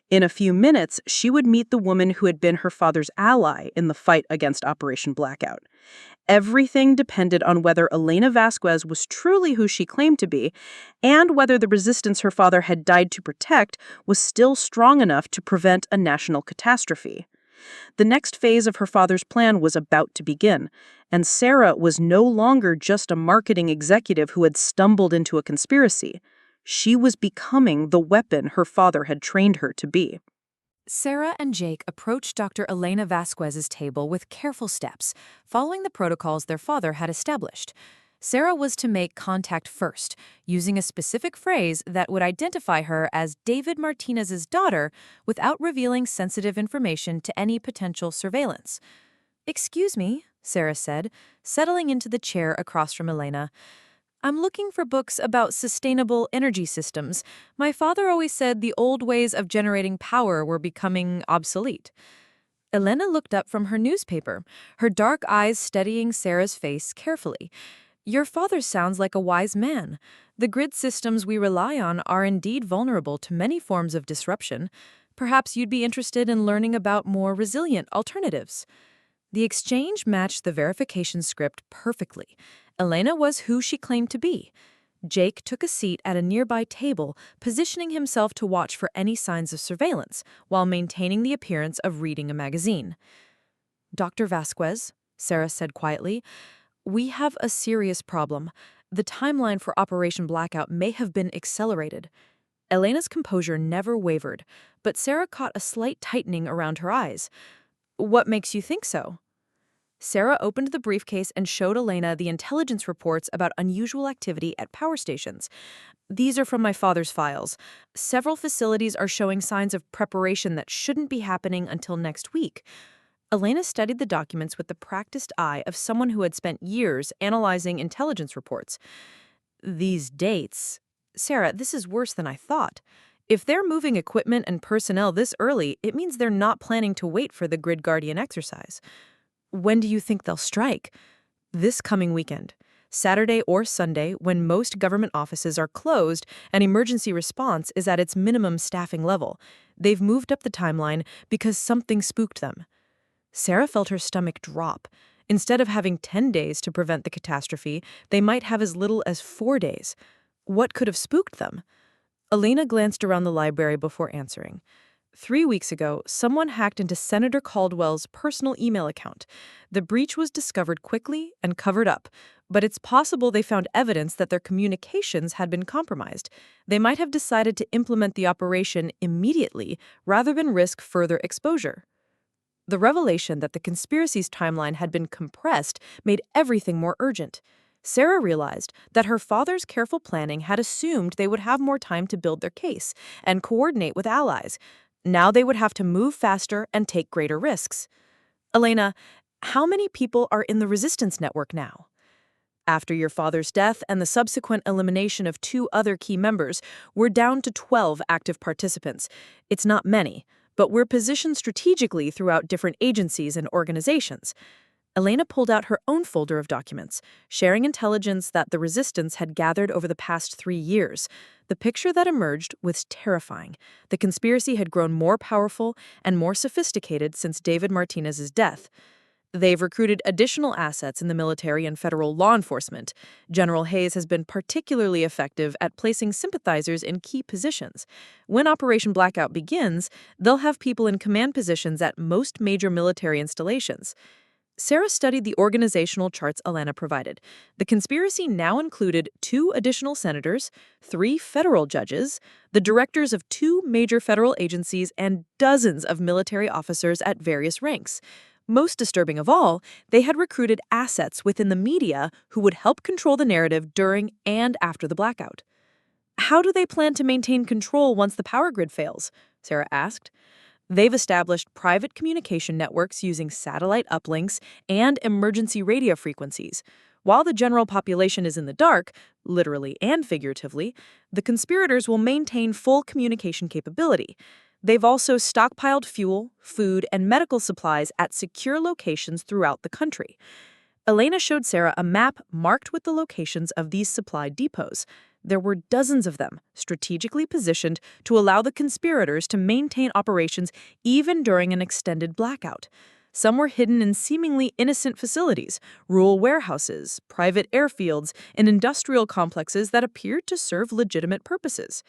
In a few minutes, she would meet the woman who had been her father's ally in the fight against Operation Blackout. Everything depended on whether Elena Vasquez was truly who she claimed to be, and whether the resistance her father had died to protect was still strong enough to prevent a national catastrophe. The next phase of her father's plan was about to begin, and Sarah was no longer just a marketing executive who had stumbled into a conspiracy. She was becoming the weapon her father had trained her to be. Sarah and Jake approached Dr. Elena Vasquez's table with careful steps, following the protocols their father had established. Sarah was to make contact first, using a specific phrase that would identify her as David Martinez's daughter without revealing sensitive information to any potential surveillance. "Excuse me," Sarah said, settling into the chair across from Elena. "I'm looking for books about sustainable energy systems. My father always said the old ways of generating power were becoming obsolete." Elena looked up from her newspaper, her dark eyes studying Sarah's face carefully. Your father sounds like a wise man. The grid systems we rely on are indeed vulnerable to many forms of disruption. Perhaps you'd be interested in learning about more resilient alternatives. The exchange matched the verification script perfectly. Elena was who she claimed to be. Jake took a seat at a nearby table, positioning himself to watch for any signs of surveillance, while maintaining the appearance of reading a magazine. Dr. Vasquez, Sarah said quietly, we have a serious problem. The timeline for Operation Blackout may have been accelerated. Elena's composure never wavered, but Sarah caught a slight tightening around her eyes. What makes you think so? Sarah opened the briefcase and showed Elena the intelligence reports about unusual activity at power stations. These are from my father's files. Several facilities are showing signs of preparation that shouldn't be happening until next week. Elena studied the documents with the practiced eye of someone who had spent years analyzing intelligence reports. These dates... Sarah, this is worse than I thought. If they're moving equipment and personnel this early, it means they're not planning to wait for the Grid Guardian exercise. When do you think they'll strike? This coming weekend. Saturday or Sunday, when most government offices are closed and emergency response is at its minimum staffing level. They've moved up the timeline because something spooked them. Sarah felt her stomach drop. Instead of having 10 days to prevent the catastrophe, they might have as little as 4 days. What could have spooked them? Elena glanced around the library before answering. 3 weeks ago, someone hacked into Senator Caldwell's personal email account. The breach was discovered quickly and covered up, but it's possible they found evidence that their communications had been compromised. They might have decided to implement the operation immediately rather than risk further exposure. The revelation that the conspiracy's timeline had been compressed made everything more urgent. Sarah realized that her father's careful planning had assumed they would have more time to build their case and coordinate with allies. Now they would have to move faster and take greater risks. Elena, how many people are in the resistance network now? After your father's death and the subsequent elimination of 2 other key members, we're down to 12 active participants. It's not many, but we're positioned strategically throughout different agencies and organizations. Elena pulled out her own folder of documents, sharing intelligence that the resistance had gathered over the past 3 years. The picture that emerged was terrifying. The conspiracy had grown more powerful and more sophisticated since David Martinez's death. They've recruited additional assets in the military and federal law enforcement. General Hayes has been particularly effective at placing sympathizers in key positions. When Operation Blackout begins, they'll have people in command positions at most major military installations. Sarah studied the organizational charts Elena provided. The conspiracy now included 2 additional senators, 3 federal judges, the directors of 2 major federal agencies, and dozens of military officers at various ranks. Most disturbing of all, they had recruited assets within the media who would help control the narrative during and after the blackout. How do they plan to maintain control once the power grid fails? Sarah asked. They've established private communication networks using satellite uplinks and emergency radio frequencies. While the general population is in the dark, literally and figuratively, the conspirators will maintain full communication capability. They've also stockpiled fuel, food, and medical supplies at secure locations throughout the country. Elena showed Sarah a map marked with the locations of these supply depots. There were dozens of them, strategically positioned to allow the conspirators to maintain operations even during an extended blackout. Some were hidden in seemingly innocent facilities, rural warehouses, private airfields, and industrial complexes that appeared to serve legitimate purposes.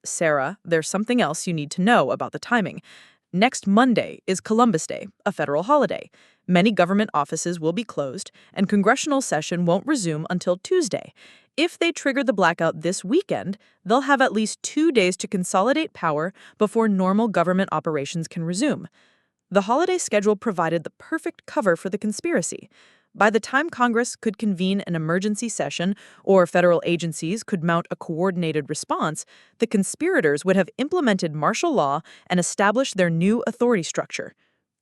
Sarah, there's something else you need to know about the timing. Next Monday is Columbus Day, a federal holiday. Many government offices will be closed, and congressional session won't resume until Tuesday. If they trigger the blackout this weekend, they'll have at least 2 days to consolidate power before normal government operations can resume. The holiday schedule provided the perfect cover for the conspiracy. By the time Congress could convene an emergency session or federal agencies could mount a coordinated response, the conspirators would have implemented martial law and established their new authority structure.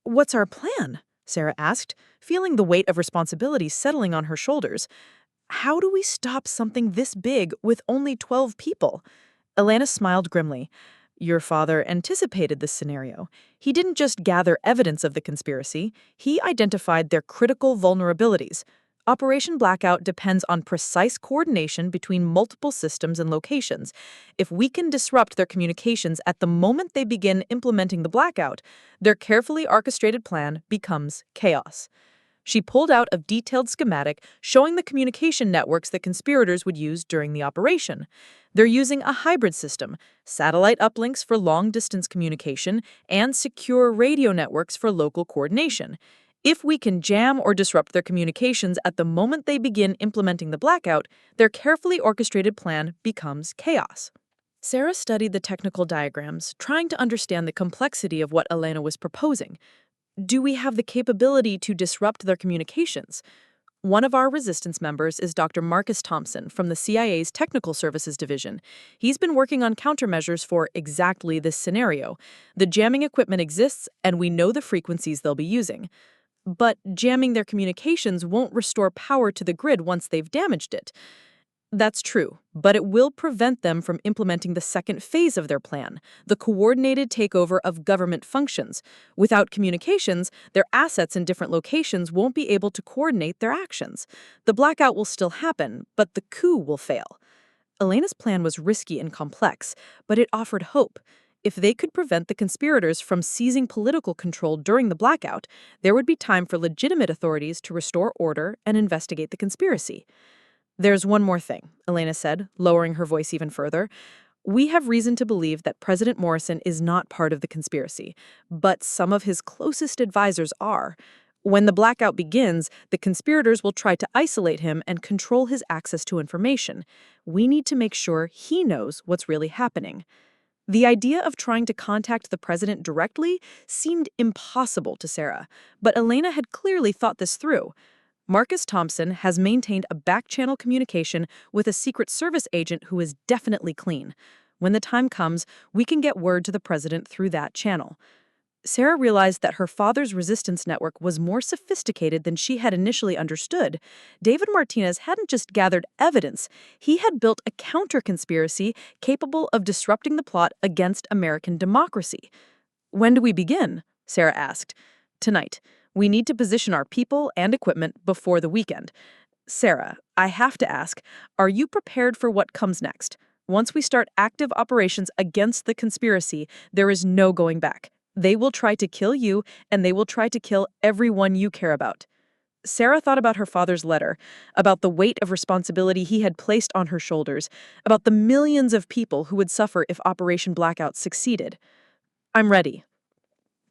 What's our plan? Sarah asked, feeling the weight of responsibility settling on her shoulders. How do we stop something this big with only 12 people? Elena smiled grimly. Your father anticipated this scenario. He didn't just gather evidence of the conspiracy, he identified their critical vulnerabilities. Operation Blackout depends on precise coordination between multiple systems and locations. If we can disrupt their communications at the moment they begin implementing the blackout, their carefully orchestrated plan becomes chaos. She pulled out a detailed schematic showing the communication networks that conspirators would use during the operation. They're using a hybrid system, satellite uplinks for long-distance communication and secure radio networks for local coordination. If we can jam or disrupt their communications at the moment they begin implementing the blackout, their carefully orchestrated plan becomes chaos. Sarah studied the technical diagrams, trying to understand the complexity of what Elena was proposing. Do we have the capability to disrupt their communications? One of our resistance members is Dr. Marcus Thompson from the CIA's Technical Services Division. He's been working on countermeasures for exactly this scenario. The jamming equipment exists, and we know the frequencies they'll be using. But jamming their communications won't restore power to the grid once they've damaged it. That's true, but it will prevent them from implementing the second phase of their plan, the coordinated takeover of government functions. Without communications, their assets in different locations won't be able to coordinate their actions. The blackout will still happen, but the coup will fail. Elena's plan was risky and complex, but it offered hope. If they could prevent the conspirators from seizing political control during the blackout, there would be time for legitimate authorities to restore order and investigate the conspiracy. There's one more thing, Elena said, lowering her voice even further. We have reason to believe that President Morrison is not part of the conspiracy, but some of his closest advisors are. When the blackout begins, the conspirators will try to isolate him and control his access to information. We need to make sure he knows what's really happening. The idea of trying to contact the president directly seemed impossible to Sarah, but Elena had clearly thought this through. Marcus Thompson has maintained a back-channel communication with a Secret Service agent who is definitely clean. When the time comes, we can get word to the president through that channel. Sarah realized that her father's resistance network was more sophisticated than she had initially understood. David Martinez hadn't just gathered evidence, he had built a counter-conspiracy capable of disrupting the plot against American democracy. When do we begin? Sarah asked. Tonight. We need to position our people and equipment before the weekend. Sarah, I have to ask, are you prepared for what comes next? Once we start active operations against the conspiracy, there is no going back. They will try to kill you, and they will try to kill everyone you care about. Sarah thought about her father's letter, about the weight of responsibility he had placed on her shoulders, about the millions of people who would suffer if Operation Blackout succeeded. I'm ready.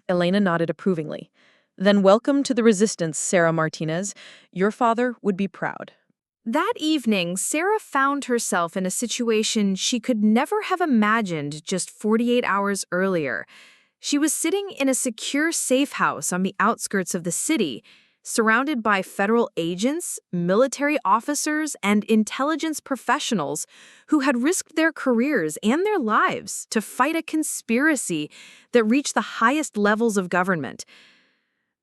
Elena nodded approvingly. Then welcome to the resistance, Sarah Martinez. Your father would be proud. That evening, Sarah found herself in a situation she could never have imagined just 48 hours earlier. She was sitting in a secure safe house on the outskirts of the city, surrounded by federal agents, military officers, and intelligence professionals who had risked their careers and their lives to fight a conspiracy that reached the highest levels of government.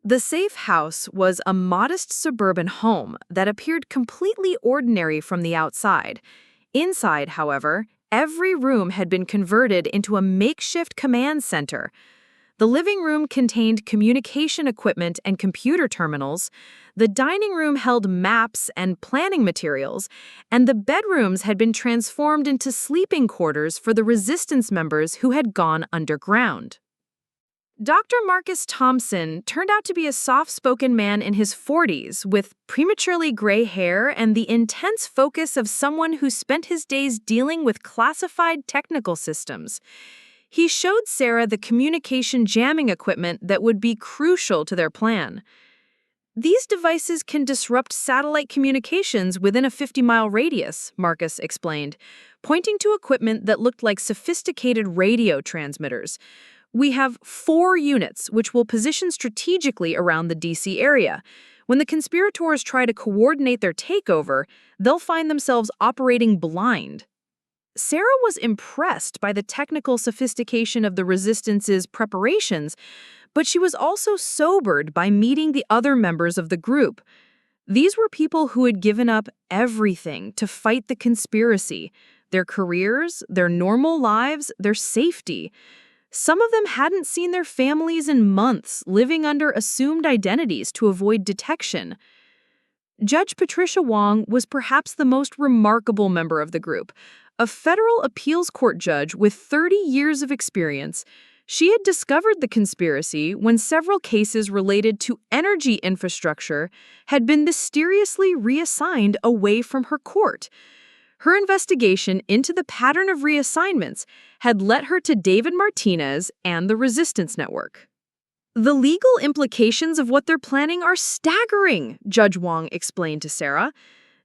The safe house was a modest suburban home that appeared completely ordinary from the outside. Inside, however, every room had been converted into a makeshift command center. The living room contained communication equipment and computer terminals, the dining room held maps and planning materials, and the bedrooms had been transformed into sleeping quarters for the resistance members who had gone underground. Dr. Marcus Thompson turned out to be a soft-spoken man in his 40s with prematurely gray hair and the intense focus of someone who spent his days dealing with classified technical systems. He showed Sarah the communication jamming equipment that would be crucial to their plan. These devices can disrupt satellite communications within a 50-mile radius, Marcus explained, pointing to equipment that looked like sophisticated radio transmitters. We have 4 units, which will position strategically around the D.C. area. When the conspirators try to coordinate their takeover, they'll find themselves operating blind. Sarah was impressed by the technical sophistication of the resistance's preparations, but she was also sobered by meeting the other members of the group. These were people who had given up everything to fight the conspiracy, their careers, their normal lives, their safety. Some of them hadn't seen their families in months, living under assumed identities to avoid detection. Judge Patricia Wong was perhaps the most remarkable member of the group. A federal appeals court judge with 30 years of experience, she had discovered the conspiracy when several cases related to energy infrastructure had been mysteriously reassigned away from her court. Her investigation into the pattern of reassignments had led her to David Martinez and the Resistance Network. The legal implications of what they're planning are staggering, Judge Wong explained to Sarah.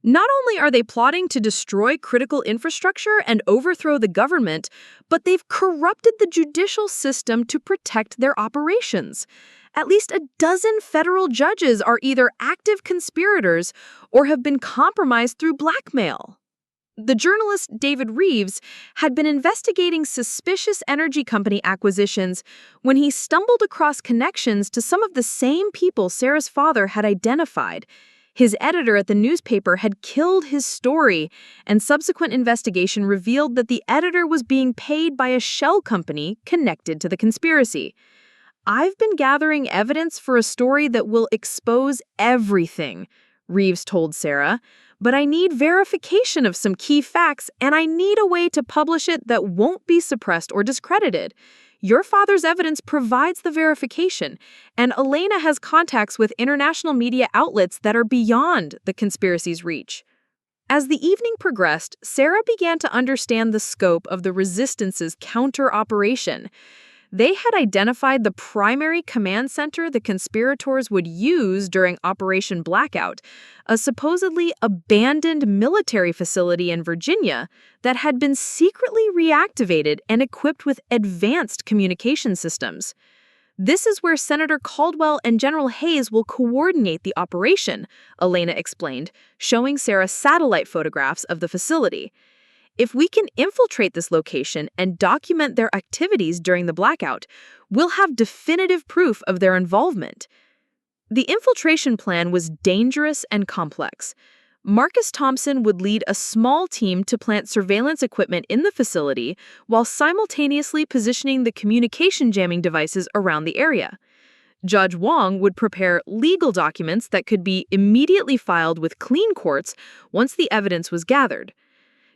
Not only are they plotting to destroy critical infrastructure and overthrow the government, but they've corrupted the judicial system to protect their operations. At least a dozen federal judges are either active conspirators or have been compromised through blackmail. The journalist David Reeves had been investigating suspicious energy company acquisitions when he stumbled across connections to some of the same people Sarah's father had identified. His editor at the newspaper had killed his story, and subsequent investigation revealed that the editor was being paid by a shell company connected to the conspiracy. "I've been gathering evidence for a story that will expose everything," Reeves told Sarah, "but I need verification of some key facts, and I need a way to publish it that won't be suppressed or discredited. Your father's evidence provides the verification, and Elena has contacts with international media outlets that are beyond the conspiracy's reach." As the evening progressed, Sarah began to understand the scope of the Resistance's counter-operation. They had identified the primary command center the conspirators would use during Operation Blackout, a supposedly abandoned military facility in Virginia that had been secretly reactivated and equipped with advanced communication systems. "This is where Senator Caldwell and General Hayes will coordinate the operation," Elena explained, showing Sarah satellite photographs of the facility. "If we can infiltrate this location and document their activities during the blackout, we'll have definitive proof of their involvement." The infiltration plan was dangerous and complex. Marcus Thompson would lead a small team to plant surveillance equipment in the facility while simultaneously positioning the communication jamming devices around the area. Judge Wong would prepare legal documents that could be immediately filed with clean courts once the evidence was gathered.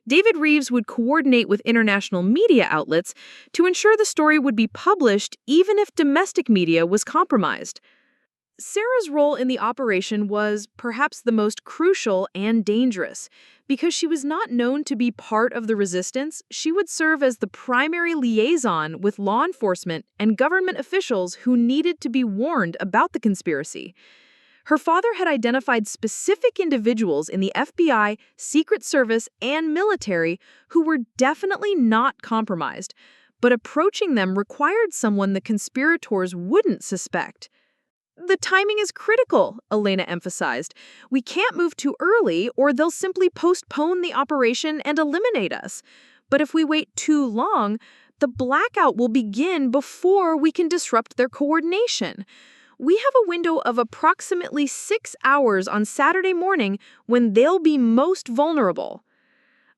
David Reeves would coordinate with international media outlets to ensure the story would be published even if domestic media was compromised. Sarah's role in the operation was perhaps the most crucial and dangerous. Because she was not known to be part of the resistance, she would serve as the primary liaison with law enforcement and government officials who needed to be warned about the conspiracy. Her father had identified specific individuals in the FBI, Secret Service, and military who were definitely not compromised, but approaching them required someone the conspirators wouldn't suspect. "The timing is critical," Elena emphasized. "We can't move too early, or they'll simply postpone the operation and eliminate us. But if we wait too long, the blackout will begin before we can disrupt their coordination. We have a window of approximately 6 hours on Saturday morning when they'll be most vulnerable."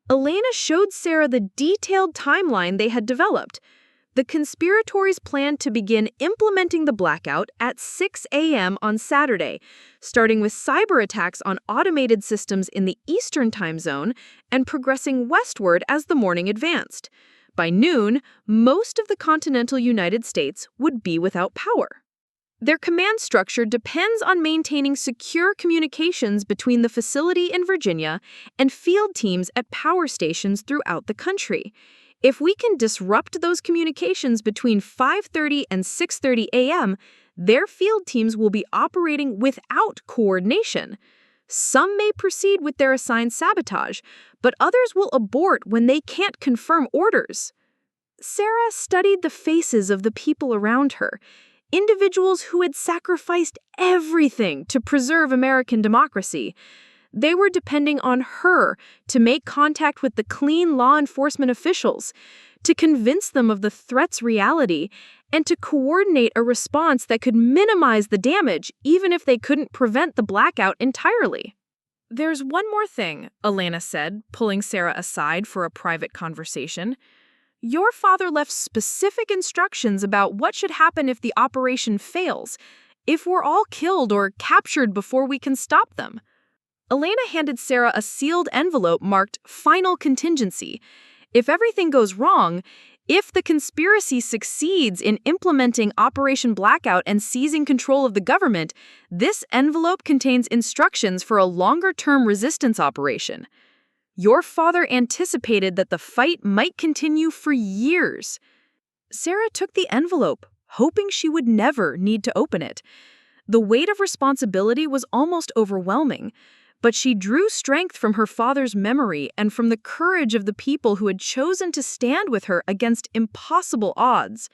Elena showed Sarah the detailed timeline they had developed. The conspirators planned to begin implementing the blackout at 6 a.m. on Saturday, starting with cyber attacks on automated systems in the Eastern time zone and progressing westward as the morning advanced. By noon, most of the continental United States would be without power. Their command structure depends on maintaining secure communications between the facility in Virginia and field teams at power stations throughout the country. If we can disrupt those communications between 5:30 and 6:30 a.m., their field teams will be operating without coordination. Some may proceed with their assigned sabotage, but others will abort when they can't confirm orders. Sarah studied the faces of the people around her, individuals who had sacrificed everything to preserve American democracy. They were depending on her to make contact with the clean law enforcement officials, to convince them of the threat's reality, and to coordinate a response that could minimize the damage even if they couldn't prevent the blackout entirely. "There's one more thing," Elena said, pulling Sarah aside for a private conversation. "Your father left specific instructions about what should happen if the operation fails, if we're all killed or captured before we can stop them." Elena handed Sarah a sealed envelope marked Final Contingency. If everything goes wrong, if the conspiracy succeeds in implementing Operation Blackout and seizing control of the government, this envelope contains instructions for a longer-term resistance operation. Your father anticipated that the fight might continue for years. Sarah took the envelope, hoping she would never need to open it. The weight of responsibility was almost overwhelming, but she drew strength from her father's memory and from the courage of the people who had chosen to stand with her against impossible odds.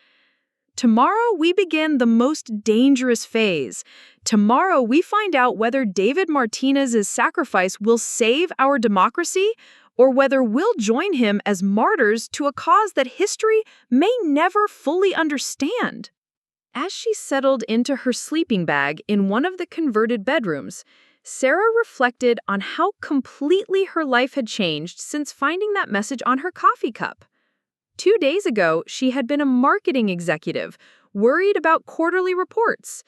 Tomorrow we begin the most dangerous phase. Tomorrow we find out whether David Martinez's sacrifice will save our democracy or whether we'll join him as martyrs to a cause that history may never fully understand. As she settled into her sleeping bag in one of the converted bedrooms, Sarah reflected on how completely her life had changed since finding that message on her coffee cup. 2 days ago, she had been a marketing executive, worried about quarterly reports.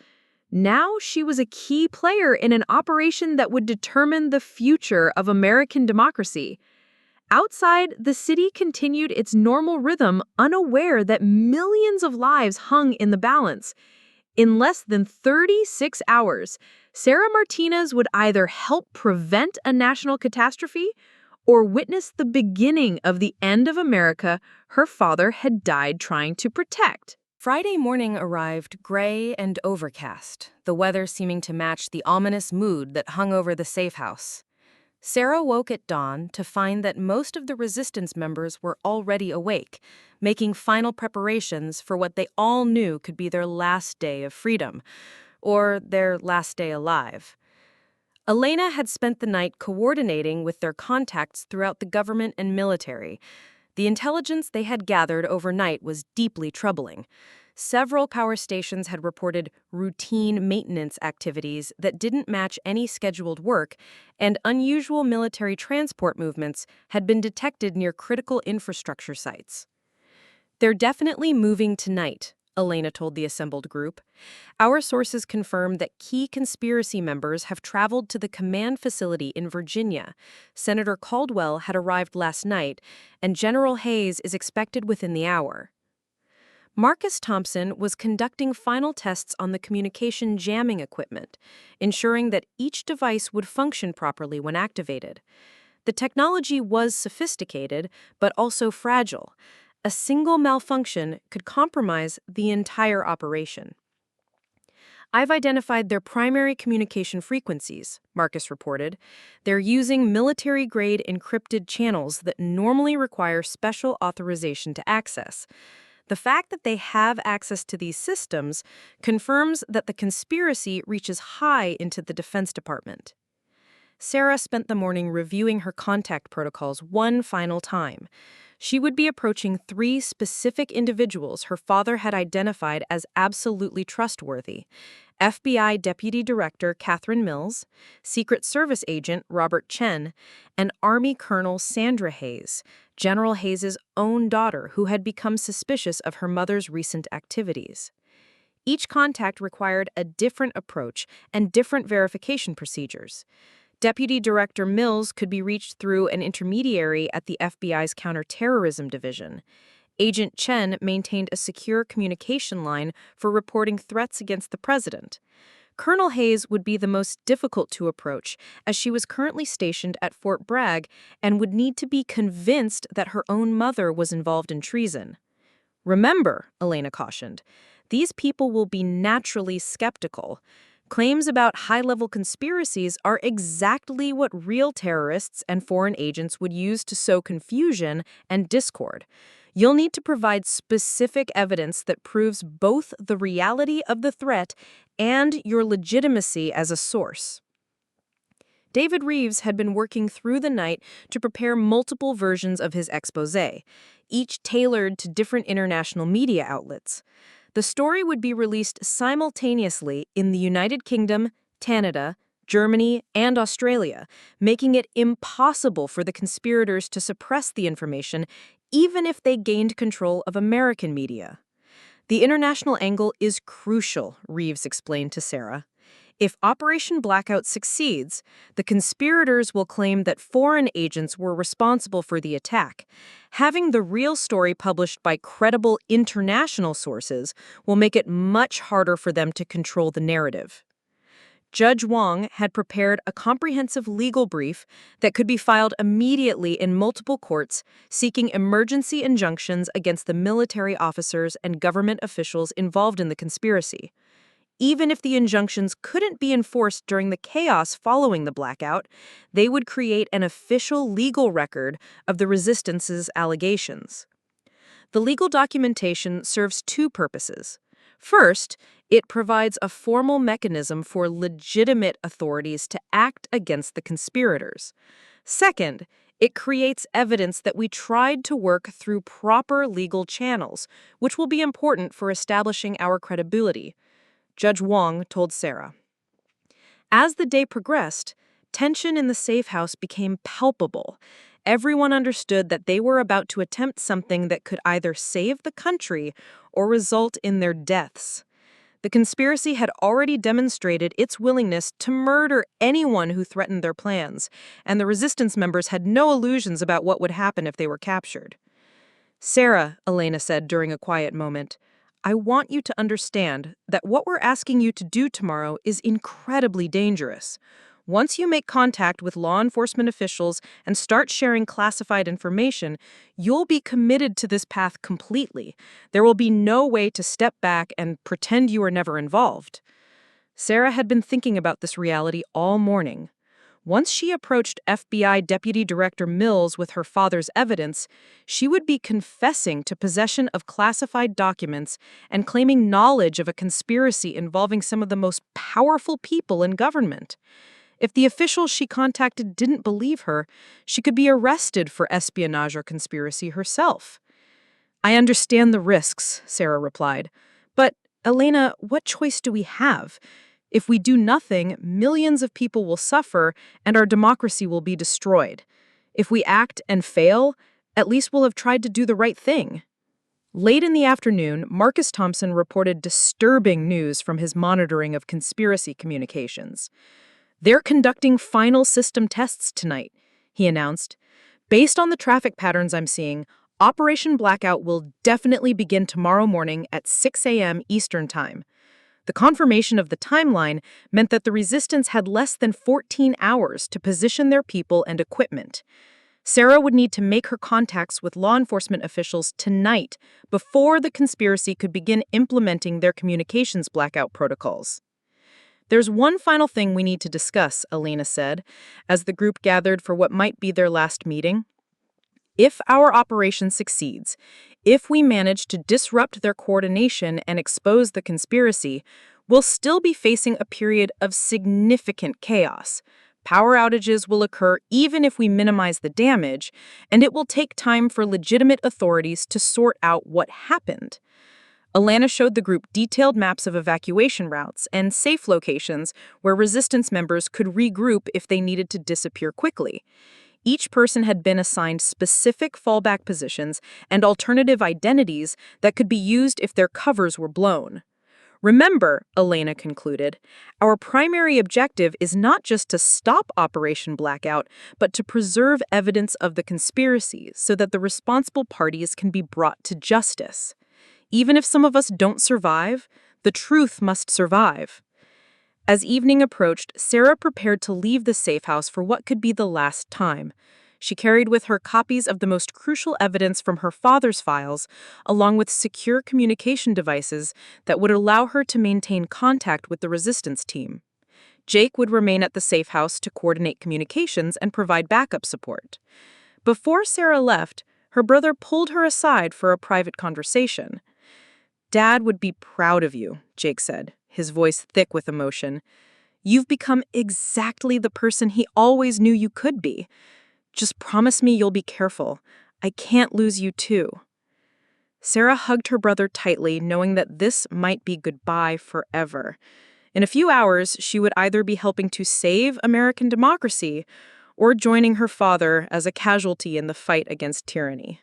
Now she was a key player in an operation that would determine the future of American democracy. Outside, the city continued its normal rhythm, unaware that millions of lives hung in the balance. In less than 36 hours, Sarah Martinez would either help prevent a national catastrophe or witness the beginning of the end of America her father had died trying to protect. Friday morning arrived gray and overcast, the weather seeming to match the ominous mood that hung over the safe house. Sarah woke at dawn to find that most of the resistance members were already awake, making final preparations for what they all knew could be their last day of freedom, or their last day alive. Elena had spent the night coordinating with their contacts throughout the government and military. The intelligence they had gathered overnight was deeply troubling. Several power stations had reported routine maintenance activities that didn't match any scheduled work, and unusual military transport movements had been detected near critical infrastructure sites. "They're definitely moving tonight," Elena told the assembled group. "Our sources confirm that key conspiracy members have traveled to the command facility in Virginia. Senator Caldwell had arrived last night, and General Hayes is expected within the hour." Marcus Thompson was conducting final tests on the communication jamming equipment, ensuring that each device would function properly when activated. The technology was sophisticated, but also fragile. A single malfunction could compromise the entire operation. "I've identified their primary communication frequencies," Marcus reported. "They're using military-grade encrypted channels that normally require special authorization to access. The fact that they have access to these systems confirms that the conspiracy reaches high into the Defense Department." Sarah spent the morning reviewing her contact protocols one final time. She would be approaching 3 specific individuals her father had identified as absolutely trustworthy: FBI Deputy Director Catherine Mills, Secret Service Agent Robert Chen, and Army Colonel Sandra Hayes, General Hayes's own daughter who had become suspicious of her mother's recent activities. Each contact required a different approach and different verification procedures. Deputy Director Mills could be reached through an intermediary at the FBI's Counterterrorism Division. Agent Chen maintained a secure communication line for reporting threats against the president. Colonel Hayes would be the most difficult to approach, as she was currently stationed at Fort Bragg and would need to be convinced that her own mother was involved in treason. "Remember," Elena cautioned, "these people will be naturally skeptical. Claims about high-level conspiracies are exactly what real terrorists and foreign agents would use to sow confusion and discord. You'll need to provide specific evidence that proves both the reality of the threat and your legitimacy as a source." David Reeves had been working through the night to prepare multiple versions of his exposé, each tailored to different international media outlets. The story would be released simultaneously in the United Kingdom, Canada, Germany, and Australia, making it impossible for the conspirators to suppress the information even if they gained control of American media. "The international angle is crucial," Reeves explained to Sarah. If Operation Blackout succeeds, the conspirators will claim that foreign agents were responsible for the attack. Having the real story published by credible international sources will make it much harder for them to control the narrative. Judge Wong had prepared a comprehensive legal brief that could be filed immediately in multiple courts, seeking emergency injunctions against the military officers and government officials involved in the conspiracy. Even if the injunctions couldn't be enforced during the chaos following the blackout, they would create an official legal record of the resistance's allegations. The legal documentation serves two purposes. First, it provides a formal mechanism for legitimate authorities to act against the conspirators. Second, it creates evidence that we tried to work through proper legal channels, which will be important for establishing our credibility, Judge Wong told Sarah. As the day progressed, tension in the safe house became palpable. Everyone understood that they were about to attempt something that could either save the country or result in their deaths. The conspiracy had already demonstrated its willingness to murder anyone who threatened their plans, and the resistance members had no illusions about what would happen if they were captured. "Sarah," Elena said during a quiet moment, "I want you to understand that what we're asking you to do tomorrow is incredibly dangerous. Once you make contact with law enforcement officials and start sharing classified information, you'll be committed to this path completely. There will be no way to step back and pretend you were never involved." Sarah had been thinking about this reality all morning. Once she approached FBI Deputy Director Mills with her father's evidence, she would be confessing to possession of classified documents and claiming knowledge of a conspiracy involving some of the most powerful people in government. If the officials she contacted didn't believe her, she could be arrested for espionage or conspiracy herself. "I understand the risks," Sarah replied. "But, Elena, what choice do we have? If we do nothing, millions of people will suffer and our democracy will be destroyed. If we act and fail, at least we'll have tried to do the right thing." Late in the afternoon, Marcus Thompson reported disturbing news from his monitoring of conspiracy communications. "They're conducting final system tests tonight," he announced. "Based on the traffic patterns I'm seeing, Operation Blackout will definitely begin tomorrow morning at 6 a.m. Eastern Time." The confirmation of the timeline meant that the resistance had less than 14 hours to position their people and equipment. Sarah would need to make her contacts with law enforcement officials tonight before the conspiracy could begin implementing their communications blackout protocols. "There's one final thing we need to discuss," Elena said, as the group gathered for what might be their last meeting. "If our operation succeeds, if we manage to disrupt their coordination and expose the conspiracy, we'll still be facing a period of significant chaos. Power outages will occur even if we minimize the damage, and it will take time for legitimate authorities to sort out what happened." Alana showed the group detailed maps of evacuation routes and safe locations where resistance members could regroup if they needed to disappear quickly. Each person had been assigned specific fallback positions and alternative identities that could be used if their covers were blown. "Remember," Elena concluded, "our primary objective is not just to stop Operation Blackout, but to preserve evidence of the conspiracy so that the responsible parties can be brought to justice. Even if some of us don't survive, the truth must survive." As evening approached, Sarah prepared to leave the safe house for what could be the last time. She carried with her copies of the most crucial evidence from her father's files, along with secure communication devices that would allow her to maintain contact with the resistance team. Jake would remain at the safe house to coordinate communications and provide backup support. Before Sarah left, her brother pulled her aside for a private conversation. "Dad would be proud of you," Jake said, his voice thick with emotion. "You've become exactly the person he always knew you could be. Just promise me you'll be careful. I can't lose you too." Sarah hugged her brother tightly, knowing that this might be goodbye forever. In a few hours, she would either be helping to save American democracy or joining her father as a casualty in the fight against tyranny.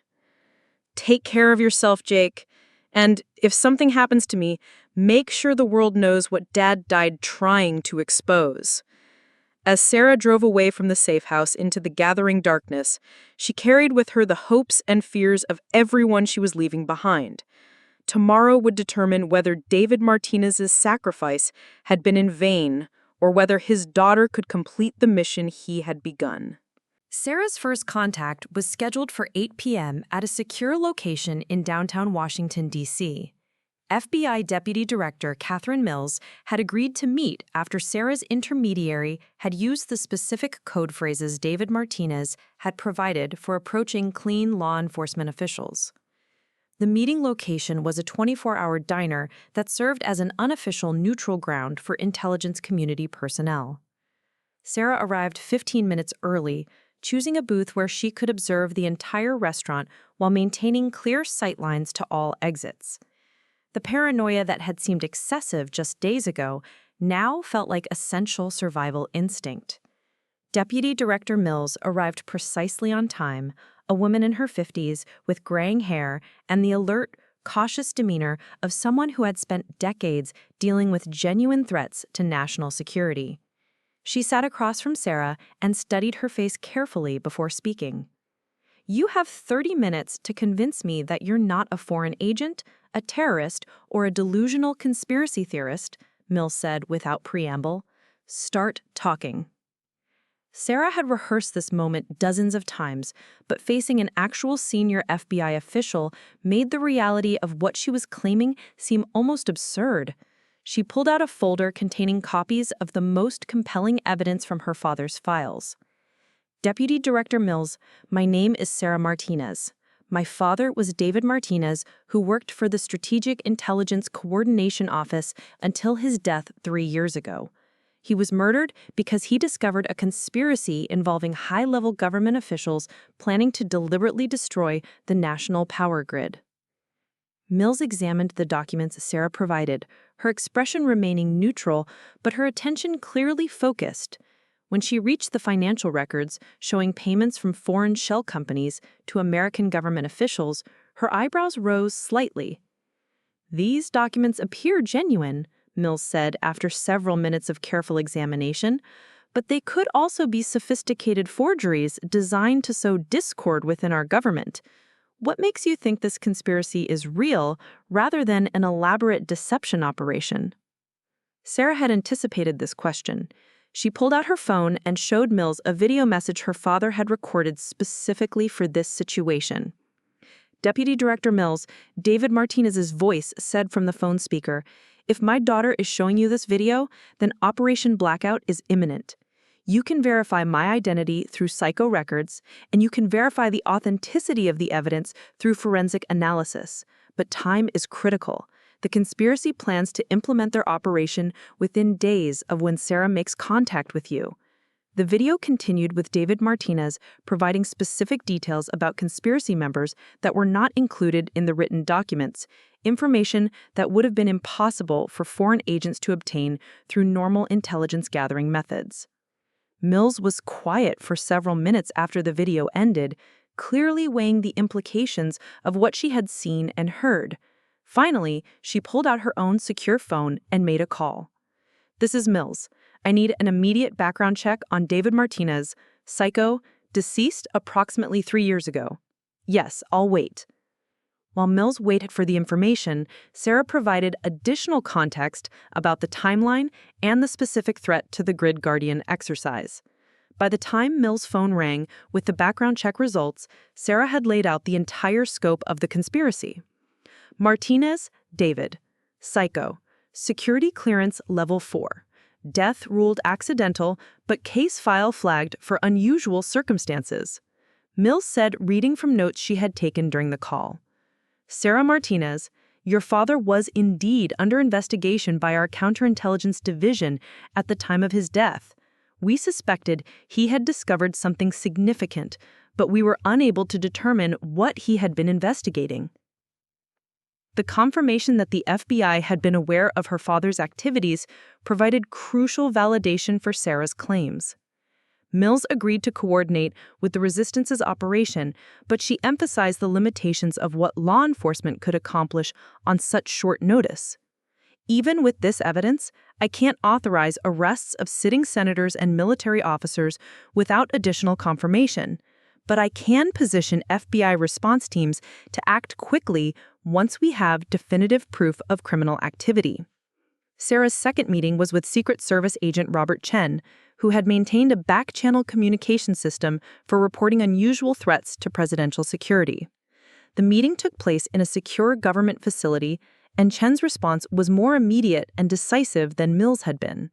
"Take care of yourself, Jake. And if something happens to me, Make sure the world knows what Dad died trying to expose. As Sarah drove away from the safe house into the gathering darkness, she carried with her the hopes and fears of everyone she was leaving behind. Tomorrow would determine whether David Martinez's sacrifice had been in vain or whether his daughter could complete the mission he had begun. Sarah's first contact was scheduled for 8 p.m. at a secure location in downtown Washington, D.C. FBI Deputy Director Catherine Mills had agreed to meet after Sarah's intermediary had used the specific code phrases David Martinez had provided for approaching clean law enforcement officials. The meeting location was a 24-hour diner that served as an unofficial neutral ground for intelligence community personnel. Sarah arrived 15 minutes early, choosing a booth where she could observe the entire restaurant while maintaining clear sightlines to all exits. The paranoia that had seemed excessive just days ago now felt like essential survival instinct. Deputy Director Mills arrived precisely on time, a woman in her 50s with graying hair and the alert, cautious demeanor of someone who had spent decades dealing with genuine threats to national security. She sat across from Sarah and studied her face carefully before speaking. "You have 30 minutes to convince me that you're not a foreign agent, a terrorist, or a delusional conspiracy theorist," Mills said without preamble. "Start talking." Sarah had rehearsed this moment dozens of times, but facing an actual senior FBI official made the reality of what she was claiming seem almost absurd. She pulled out a folder containing copies of the most compelling evidence from her father's files. "Deputy Director Mills, my name is Sarah Martinez. My father was David Martinez, who worked for the Strategic Intelligence Coordination Office until his death 3 years ago. He was murdered because he discovered a conspiracy involving high-level government officials planning to deliberately destroy the national power grid." Mills examined the documents Sarah provided, her expression remaining neutral, but her attention clearly focused. When she reached the financial records showing payments from foreign shell companies to American government officials, her eyebrows rose slightly. "These documents appear genuine," Mills said after several minutes of careful examination, "but they could also be sophisticated forgeries designed to sow discord within our government. What makes you think this conspiracy is real rather than an elaborate deception operation?" Sarah had anticipated this question. She pulled out her phone and showed Mills a video message her father had recorded specifically for this situation. "Deputy Director Mills, David Martinez's voice said from the phone speaker, 'If my daughter is showing you this video, then Operation Blackout is imminent. You can verify my identity through psycho records, and you can verify the authenticity of the evidence through forensic analysis. But time is critical. The conspiracy plans to implement their operation within days of when Sarah makes contact with you.'" The video continued with David Martinez providing specific details about conspiracy members that were not included in the written documents, information that would have been impossible for foreign agents to obtain through normal intelligence gathering methods. Mills was quiet for several minutes after the video ended, clearly weighing the implications of what she had seen and heard. Finally, she pulled out her own secure phone and made a call. "This is Mills. I need an immediate background check on David Martinez, psycho, deceased approximately 3 years ago." "Yes, I'll wait." While Mills waited for the information, Sarah provided additional context about the timeline and the specific threat to the Grid Guardian exercise. By the time Mills' phone rang with the background check results, Sarah had laid out the entire scope of the conspiracy. Martinez, David. Psycho. Security clearance level 4. Death ruled accidental, but case file flagged for unusual circumstances. Mills said, reading from notes she had taken during the call. "Sarah Martinez, your father was indeed under investigation by our counterintelligence division at the time of his death. We suspected he had discovered something significant, but we were unable to determine what he had been investigating." The confirmation that the FBI had been aware of her father's activities provided crucial validation for Sarah's claims. Mills agreed to coordinate with the Resistance's operation, but she emphasized the limitations of what law enforcement could accomplish on such short notice. Even with this evidence, I can't authorize arrests of sitting senators and military officers without additional confirmation, but I can position FBI response teams to act quickly once we have definitive proof of criminal activity. Sarah's second meeting was with Secret Service agent Robert Chen, who had maintained a back-channel communication system for reporting unusual threats to presidential security. The meeting took place in a secure government facility, and Chen's response was more immediate and decisive than Mills had been.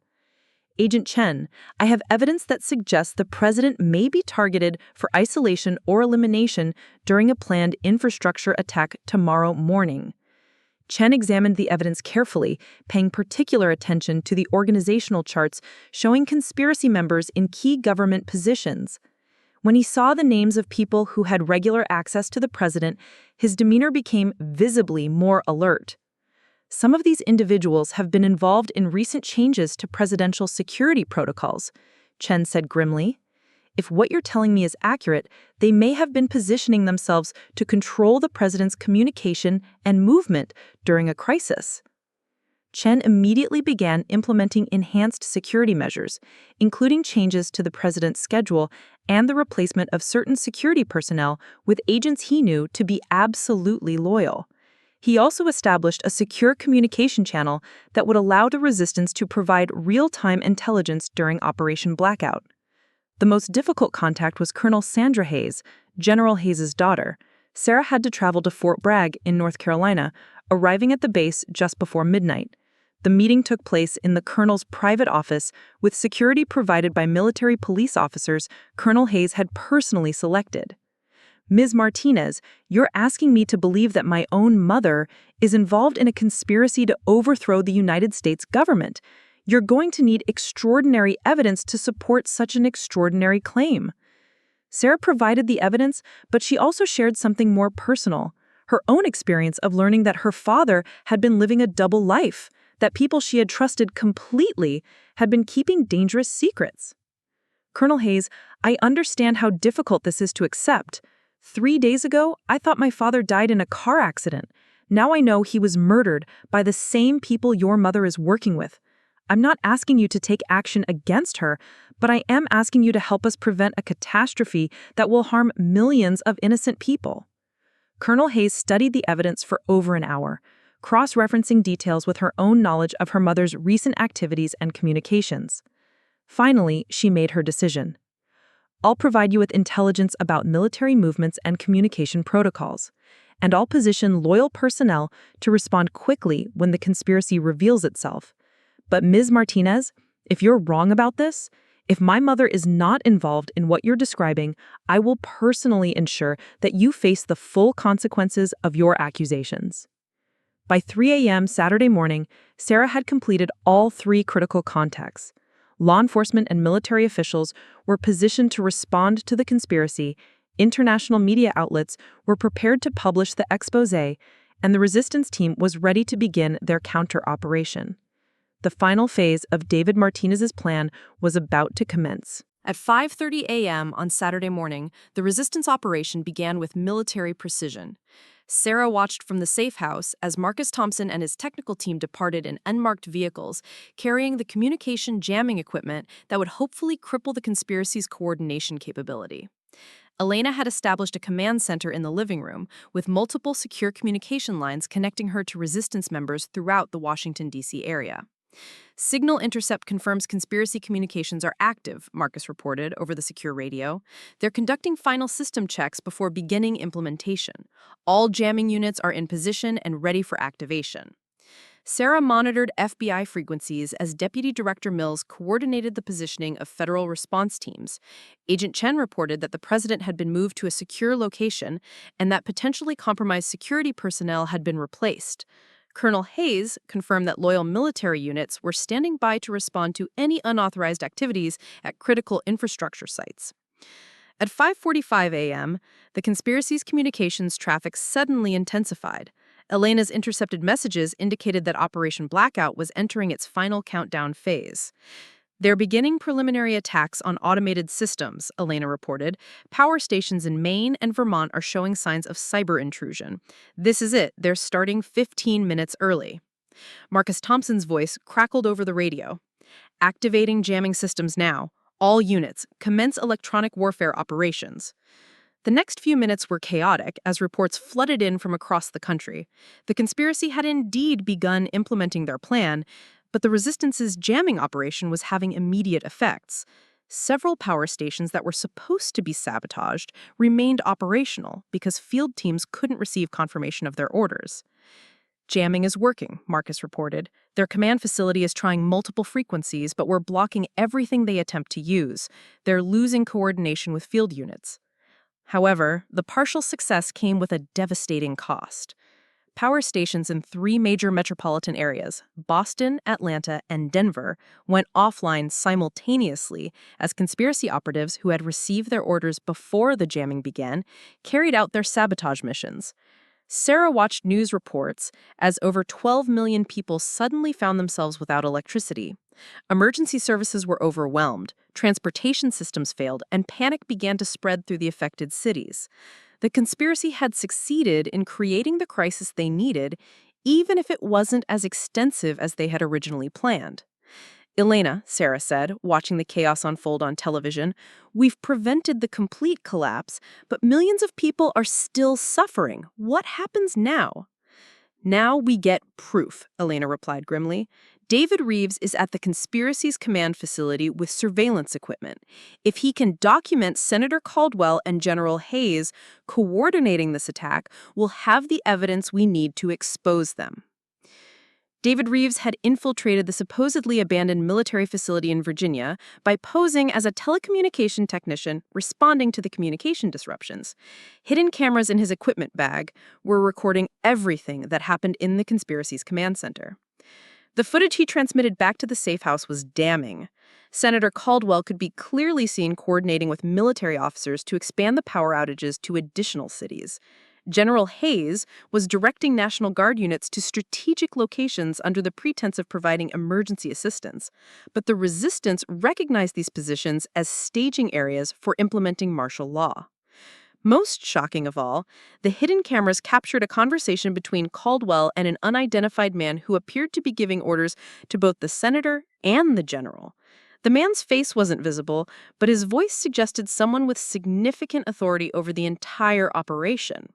Agent Chen, I have evidence that suggests the president may be targeted for isolation or elimination during a planned infrastructure attack tomorrow morning. Chen examined the evidence carefully, paying particular attention to the organizational charts showing conspiracy members in key government positions. When he saw the names of people who had regular access to the president, his demeanor became visibly more alert. Some of these individuals have been involved in recent changes to presidential security protocols, Chen said grimly. If what you're telling me is accurate, they may have been positioning themselves to control the president's communication and movement during a crisis. Chen immediately began implementing enhanced security measures, including changes to the president's schedule and the replacement of certain security personnel with agents he knew to be absolutely loyal. He also established a secure communication channel that would allow the resistance to provide real-time intelligence during Operation Blackout. The most difficult contact was Colonel Sandra Hayes, General Hayes's daughter. Sarah had to travel to Fort Bragg in North Carolina, arriving at the base just before midnight. The meeting took place in the colonel's private office with security provided by military police officers Colonel Hayes had personally selected. Ms. Martinez, you're asking me to believe that my own mother is involved in a conspiracy to overthrow the United States government. You're going to need extraordinary evidence to support such an extraordinary claim. Sarah provided the evidence, but she also shared something more personal, her own experience of learning that her father had been living a double life, that people she had trusted completely had been keeping dangerous secrets. Colonel Hayes, I understand how difficult this is to accept. 3 days ago, I thought my father died in a car accident. Now I know he was murdered by the same people your mother is working with. I'm not asking you to take action against her, but I am asking you to help us prevent a catastrophe that will harm millions of innocent people. Colonel Hayes studied the evidence for over an hour, cross-referencing details with her own knowledge of her mother's recent activities and communications. Finally, she made her decision. I'll provide you with intelligence about military movements and communication protocols, and I'll position loyal personnel to respond quickly when the conspiracy reveals itself. But Ms. Martinez, if you're wrong about this, if my mother is not involved in what you're describing, I will personally ensure that you face the full consequences of your accusations. By 3 a.m. Saturday morning, Sarah had completed all 3 critical contacts. Law enforcement and military officials were positioned to respond to the conspiracy, international media outlets were prepared to publish the exposé, and the resistance team was ready to begin their counter-operation. The final phase of David Martinez's plan was about to commence. At 5:30 a.m. on Saturday morning, the resistance operation began with military precision. Sarah watched from the safe house as Marcus Thompson and his technical team departed in unmarked vehicles, carrying the communication jamming equipment that would hopefully cripple the conspiracy's coordination capability. Elena had established a command center in the living room, with multiple secure communication lines connecting her to resistance members throughout the Washington, D.C. area. Signal intercept confirms conspiracy communications are active, Marcus reported over the secure radio. They're conducting final system checks before beginning implementation. All jamming units are in position and ready for activation. Sarah monitored FBI frequencies as Deputy Director Mills coordinated the positioning of federal response teams. Agent Chen reported that the president had been moved to a secure location and that potentially compromised security personnel had been replaced. Colonel Hayes confirmed that loyal military units were standing by to respond to any unauthorized activities at critical infrastructure sites. At 5:45 a.m., the conspiracy's communications traffic suddenly intensified. Elena's intercepted messages indicated that Operation Blackout was entering its final countdown phase. They're beginning preliminary attacks on automated systems, Elena reported. Power stations in Maine and Vermont are showing signs of cyber intrusion. This is it. They're starting 15 minutes early. Marcus Thompson's voice crackled over the radio. Activating jamming systems now. All units, commence electronic warfare operations. The next few minutes were chaotic as reports flooded in from across the country. The conspiracy had indeed begun implementing their plan, but the resistance's jamming operation was having immediate effects. Several power stations that were supposed to be sabotaged remained operational because field teams couldn't receive confirmation of their orders. Jamming is working, Marcus reported. Their command facility is trying multiple frequencies, but we're blocking everything they attempt to use. They're losing coordination with field units. However, the partial success came with a devastating cost. Power stations in 3 major metropolitan areas, Boston, Atlanta, and Denver, went offline simultaneously as conspiracy operatives who had received their orders before the jamming began carried out their sabotage missions. Sarah watched news reports as over 12 million people suddenly found themselves without electricity. Emergency services were overwhelmed, transportation systems failed, and panic began to spread through the affected cities. The conspiracy had succeeded in creating the crisis they needed, even if it wasn't as extensive as they had originally planned. Elena, Sarah said, watching the chaos unfold on television, we've prevented the complete collapse, but millions of people are still suffering. What happens now? Now we get proof, Elena replied grimly. David Reeves is at the conspiracy's command facility with surveillance equipment. If he can document Senator Caldwell and General Hayes coordinating this attack, we'll have the evidence we need to expose them. David Reeves had infiltrated the supposedly abandoned military facility in Virginia by posing as a telecommunication technician responding to the communication disruptions. Hidden cameras in his equipment bag were recording everything that happened in the conspiracy's command center. The footage he transmitted back to the safe house was damning. Senator Caldwell could be clearly seen coordinating with military officers to expand the power outages to additional cities. General Hayes was directing National Guard units to strategic locations under the pretense of providing emergency assistance, but the resistance recognized these positions as staging areas for implementing martial law. Most shocking of all, the hidden cameras captured a conversation between Caldwell and an unidentified man who appeared to be giving orders to both the senator and the general. The man's face wasn't visible, but his voice suggested someone with significant authority over the entire operation.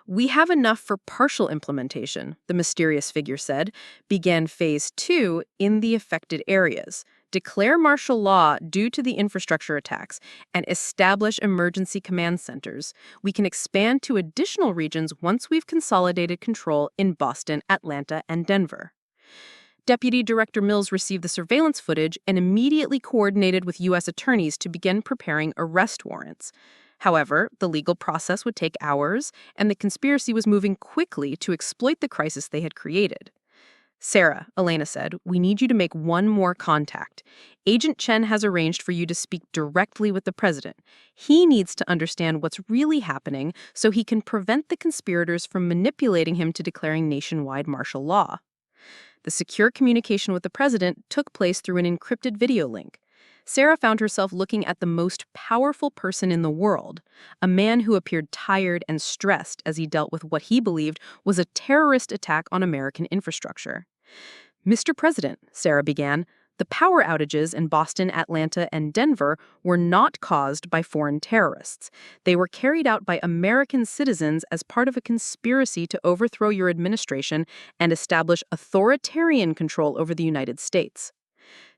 We have enough for partial implementation, the mysterious figure said. Began phase 2 in the affected areas. Declare martial law due to the infrastructure attacks and establish emergency command centers. We can expand to additional regions once we've consolidated control in Boston, Atlanta, and Denver. Deputy Director Mills received the surveillance footage and immediately coordinated with U.S. attorneys to begin preparing arrest warrants. However, the legal process would take hours, and the conspiracy was moving quickly to exploit the crisis they had created. Sarah, Elena said, we need you to make one more contact. Agent Chen has arranged for you to speak directly with the president. He needs to understand what's really happening so he can prevent the conspirators from manipulating him to declaring nationwide martial law. The secure communication with the president took place through an encrypted video link. Sarah found herself looking at the most powerful person in the world, a man who appeared tired and stressed as he dealt with what he believed was a terrorist attack on American infrastructure. Mr. President, Sarah began, the power outages in Boston, Atlanta, and Denver were not caused by foreign terrorists. They were carried out by American citizens as part of a conspiracy to overthrow your administration and establish authoritarian control over the United States.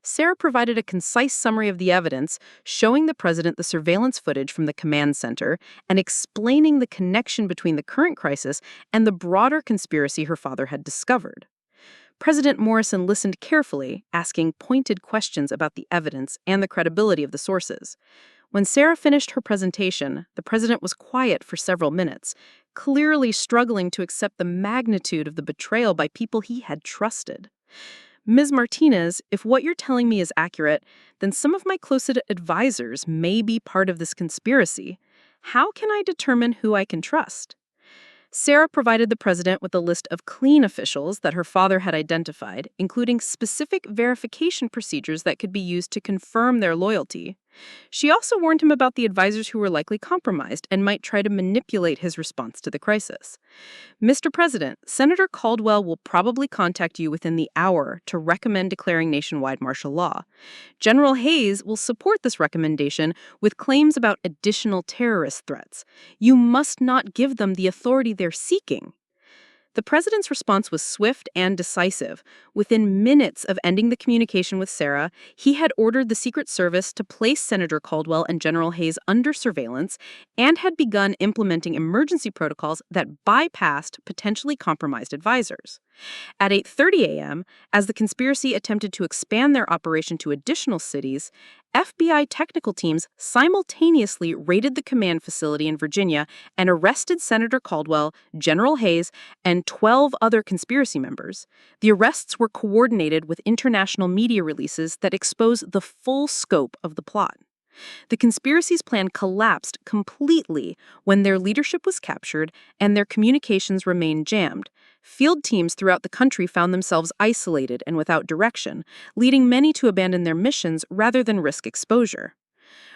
Sarah provided a concise summary of the evidence, showing the president the surveillance footage from the command center and explaining the connection between the current crisis and the broader conspiracy her father had discovered. President Morrison listened carefully, asking pointed questions about the evidence and the credibility of the sources. When Sarah finished her presentation, the president was quiet for several minutes, clearly struggling to accept the magnitude of the betrayal by people he had trusted. Ms. Martinez, if what you're telling me is accurate, then some of my closest advisors may be part of this conspiracy. How can I determine who I can trust? Sarah provided the president with a list of clean officials that her father had identified, including specific verification procedures that could be used to confirm their loyalty. She also warned him about the advisors who were likely compromised and might try to manipulate his response to the crisis. Mr. President, Senator Caldwell will probably contact you within the hour to recommend declaring nationwide martial law. General Hayes will support this recommendation with claims about additional terrorist threats. You must not give them the authority they're seeking. The president's response was swift and decisive. Within minutes of ending the communication with Sarah, he had ordered the Secret Service to place Senator Caldwell and General Hayes under surveillance and had begun implementing emergency protocols that bypassed potentially compromised advisors. At 8:30 a.m., as the conspiracy attempted to expand their operation to additional cities, FBI technical teams simultaneously raided the command facility in Virginia and arrested Senator Caldwell, General Hayes, and 12 other conspiracy members. The arrests were coordinated with international media releases that expose the full scope of the plot. The conspiracy's plan collapsed completely when their leadership was captured and their communications remained jammed. Field teams throughout the country found themselves isolated and without direction, leading many to abandon their missions rather than risk exposure.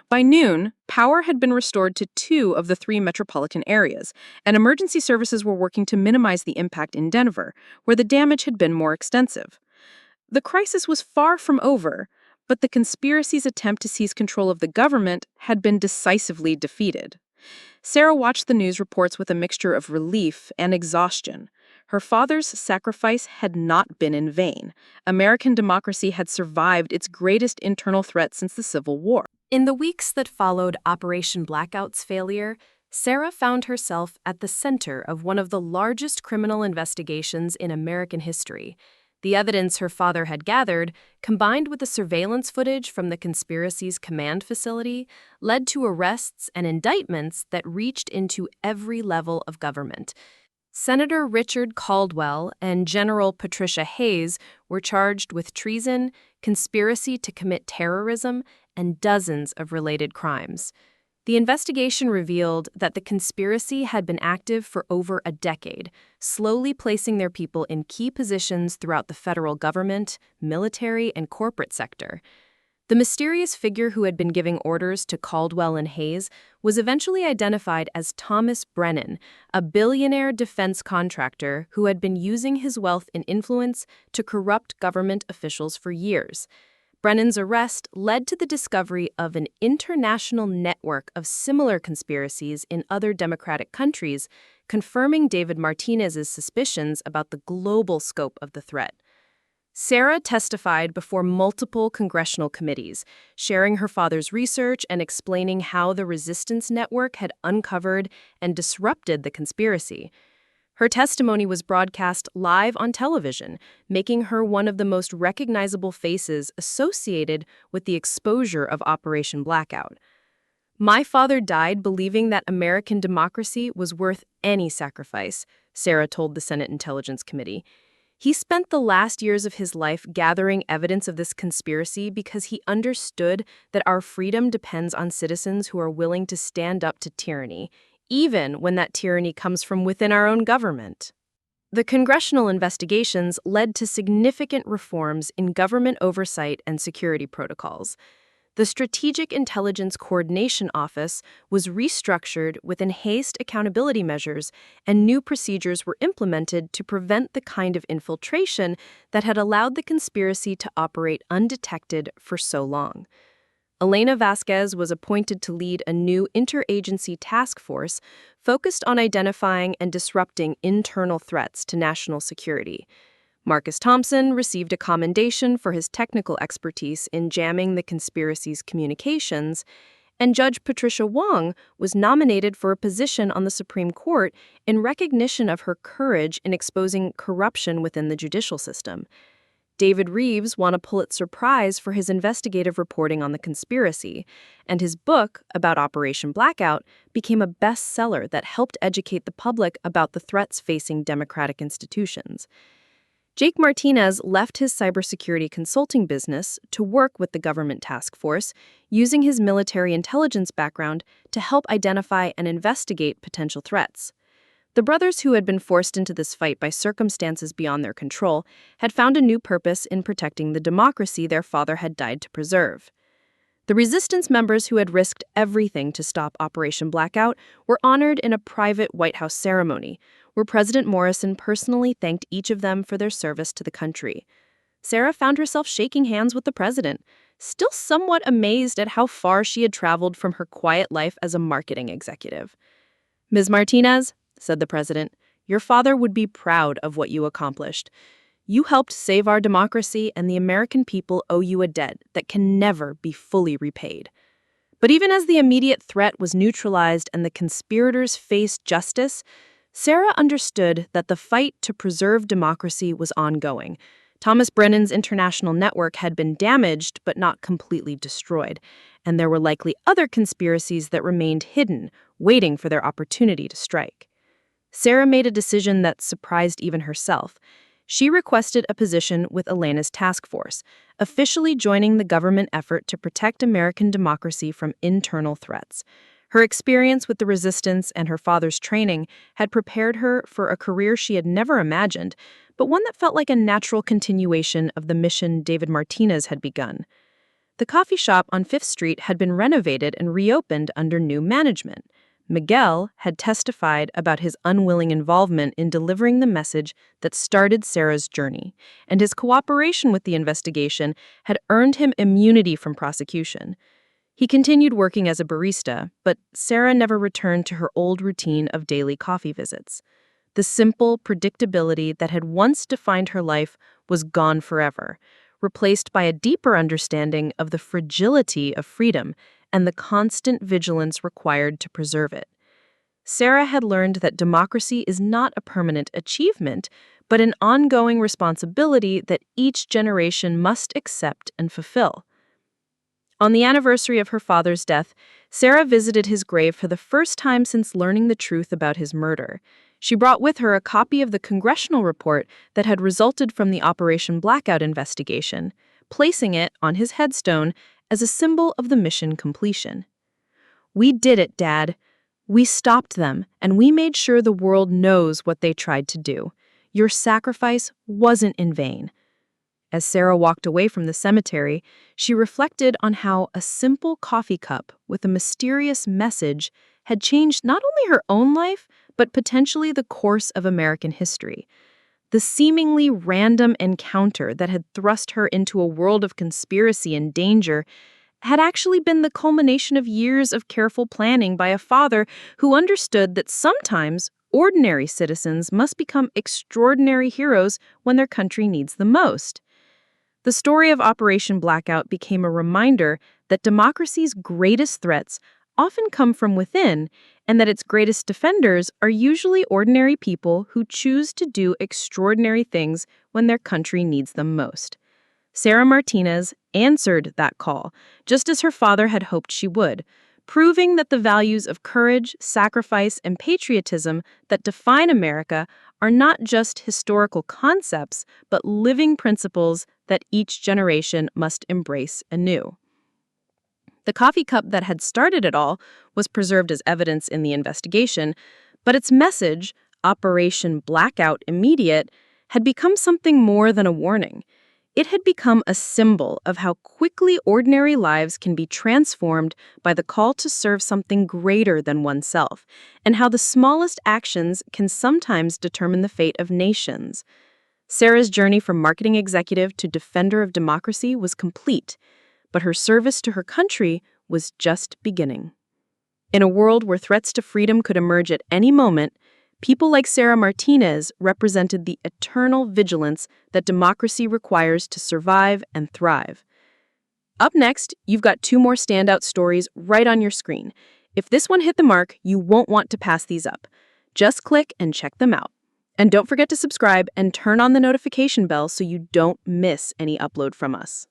By noon, power had been restored to 2 of the 3 metropolitan areas, and emergency services were working to minimize the impact in Denver, where the damage had been more extensive. The crisis was far from over, but the conspiracy's attempt to seize control of the government had been decisively defeated. Sarah watched the news reports with a mixture of relief and exhaustion. Her father's sacrifice had not been in vain. American democracy had survived its greatest internal threat since the Civil War. In the weeks that followed Operation Blackout's failure, Sarah found herself at the center of one of the largest criminal investigations in American history. The evidence her father had gathered, combined with the surveillance footage from the conspiracy's command facility, led to arrests and indictments that reached into every level of government. Senator Richard Caldwell and General Patricia Hayes were charged with treason, conspiracy to commit terrorism, and dozens of related crimes. The investigation revealed that the conspiracy had been active for over a decade, slowly placing their people in key positions throughout the federal government, military, and corporate sector. The mysterious figure who had been giving orders to Caldwell and Hayes was eventually identified as Thomas Brennan, a billionaire defense contractor who had been using his wealth and influence to corrupt government officials for years. Brennan's arrest led to the discovery of an international network of similar conspiracies in other democratic countries, confirming David Martinez's suspicions about the global scope of the threat. Sarah testified before multiple congressional committees, sharing her father's research and explaining how the resistance network had uncovered and disrupted the conspiracy. Her testimony was broadcast live on television, making her one of the most recognizable faces associated with the exposure of Operation Blackout. "My father died believing that American democracy was worth any sacrifice," Sarah told the Senate Intelligence Committee. "He spent the last years of his life gathering evidence of this conspiracy because he understood that our freedom depends on citizens who are willing to stand up to tyranny, even when that tyranny comes from within our own government." The congressional investigations led to significant reforms in government oversight and security protocols. The Strategic Intelligence Coordination Office was restructured with enhanced accountability measures, and new procedures were implemented to prevent the kind of infiltration that had allowed the conspiracy to operate undetected for so long. Elena Vasquez was appointed to lead a new interagency task force focused on identifying and disrupting internal threats to national security. Marcus Thompson received a commendation for his technical expertise in jamming the conspiracy's communications, and Judge Patricia Wong was nominated for a position on the Supreme Court in recognition of her courage in exposing corruption within the judicial system. David Reeves won a Pulitzer Prize for his investigative reporting on the conspiracy, and his book about Operation Blackout became a bestseller that helped educate the public about the threats facing democratic institutions. Jake Martinez left his cybersecurity consulting business to work with the government task force, using his military intelligence background to help identify and investigate potential threats. The brothers, who had been forced into this fight by circumstances beyond their control, had found a new purpose in protecting the democracy their father had died to preserve. The resistance members who had risked everything to stop Operation Blackout were honored in a private White House ceremony, where President Morrison personally thanked each of them for their service to the country. Sarah found herself shaking hands with the president, still somewhat amazed at how far she had traveled from her quiet life as a marketing executive. "Ms. Martinez," said the president, "your father would be proud of what you accomplished. You helped save our democracy, and the American people owe you a debt that can never be fully repaid." But even as the immediate threat was neutralized and the conspirators faced justice, Sarah understood that the fight to preserve democracy was ongoing. Thomas Brennan's international network had been damaged but not completely destroyed, and there were likely other conspiracies that remained hidden, waiting for their opportunity to strike. Sarah made a decision that surprised even herself. She requested a position with Elena's task force, officially joining the government effort to protect American democracy from internal threats. Her experience with the resistance and her father's training had prepared her for a career she had never imagined, but one that felt like a natural continuation of the mission David Martinez had begun. The coffee shop on 5th Street had been renovated and reopened under new management. Miguel had testified about his unwilling involvement in delivering the message that started Sarah's journey, and his cooperation with the investigation had earned him immunity from prosecution. He continued working as a barista, but Sarah never returned to her old routine of daily coffee visits. The simple predictability that had once defined her life was gone forever, replaced by a deeper understanding of the fragility of freedom and the constant vigilance required to preserve it. Sarah had learned that democracy is not a permanent achievement, but an ongoing responsibility that each generation must accept and fulfill. On the anniversary of her father's death, Sarah visited his grave for the first time since learning the truth about his murder. She brought with her a copy of the congressional report that had resulted from the Operation Blackout investigation, placing it on his headstone as a symbol of the mission completion. "We did it, Dad. We stopped them, and we made sure the world knows what they tried to do. Your sacrifice wasn't in vain." As Sarah walked away from the cemetery, she reflected on how a simple coffee cup with a mysterious message had changed not only her own life, but potentially the course of American history. The seemingly random encounter that had thrust her into a world of conspiracy and danger had actually been the culmination of years of careful planning by a father who understood that sometimes ordinary citizens must become extraordinary heroes when their country needs them most. The story of Operation Blackout became a reminder that democracy's greatest threats often come from within, and that its greatest defenders are usually ordinary people who choose to do extraordinary things when their country needs them most. Sarah Martinez answered that call, just as her father had hoped she would, proving that the values of courage, sacrifice, and patriotism that define America are not just historical concepts, but living principles that each generation must embrace anew. The coffee cup that had started it all was preserved as evidence in the investigation, but its message, Operation Blackout Immediate, had become something more than a warning. It had become a symbol of how quickly ordinary lives can be transformed by the call to serve something greater than oneself, and how the smallest actions can sometimes determine the fate of nations. Sarah's journey from marketing executive to defender of democracy was complete, but her service to her country was just beginning. In a world where threats to freedom could emerge at any moment, people like Sarah Martinez represented the eternal vigilance that democracy requires to survive and thrive. Up next, you've got 2 more standout stories right on your screen. If this one hit the mark, you won't want to pass these up. Just click and check them out. And don't forget to subscribe and turn on the notification bell so you don't miss any upload from us.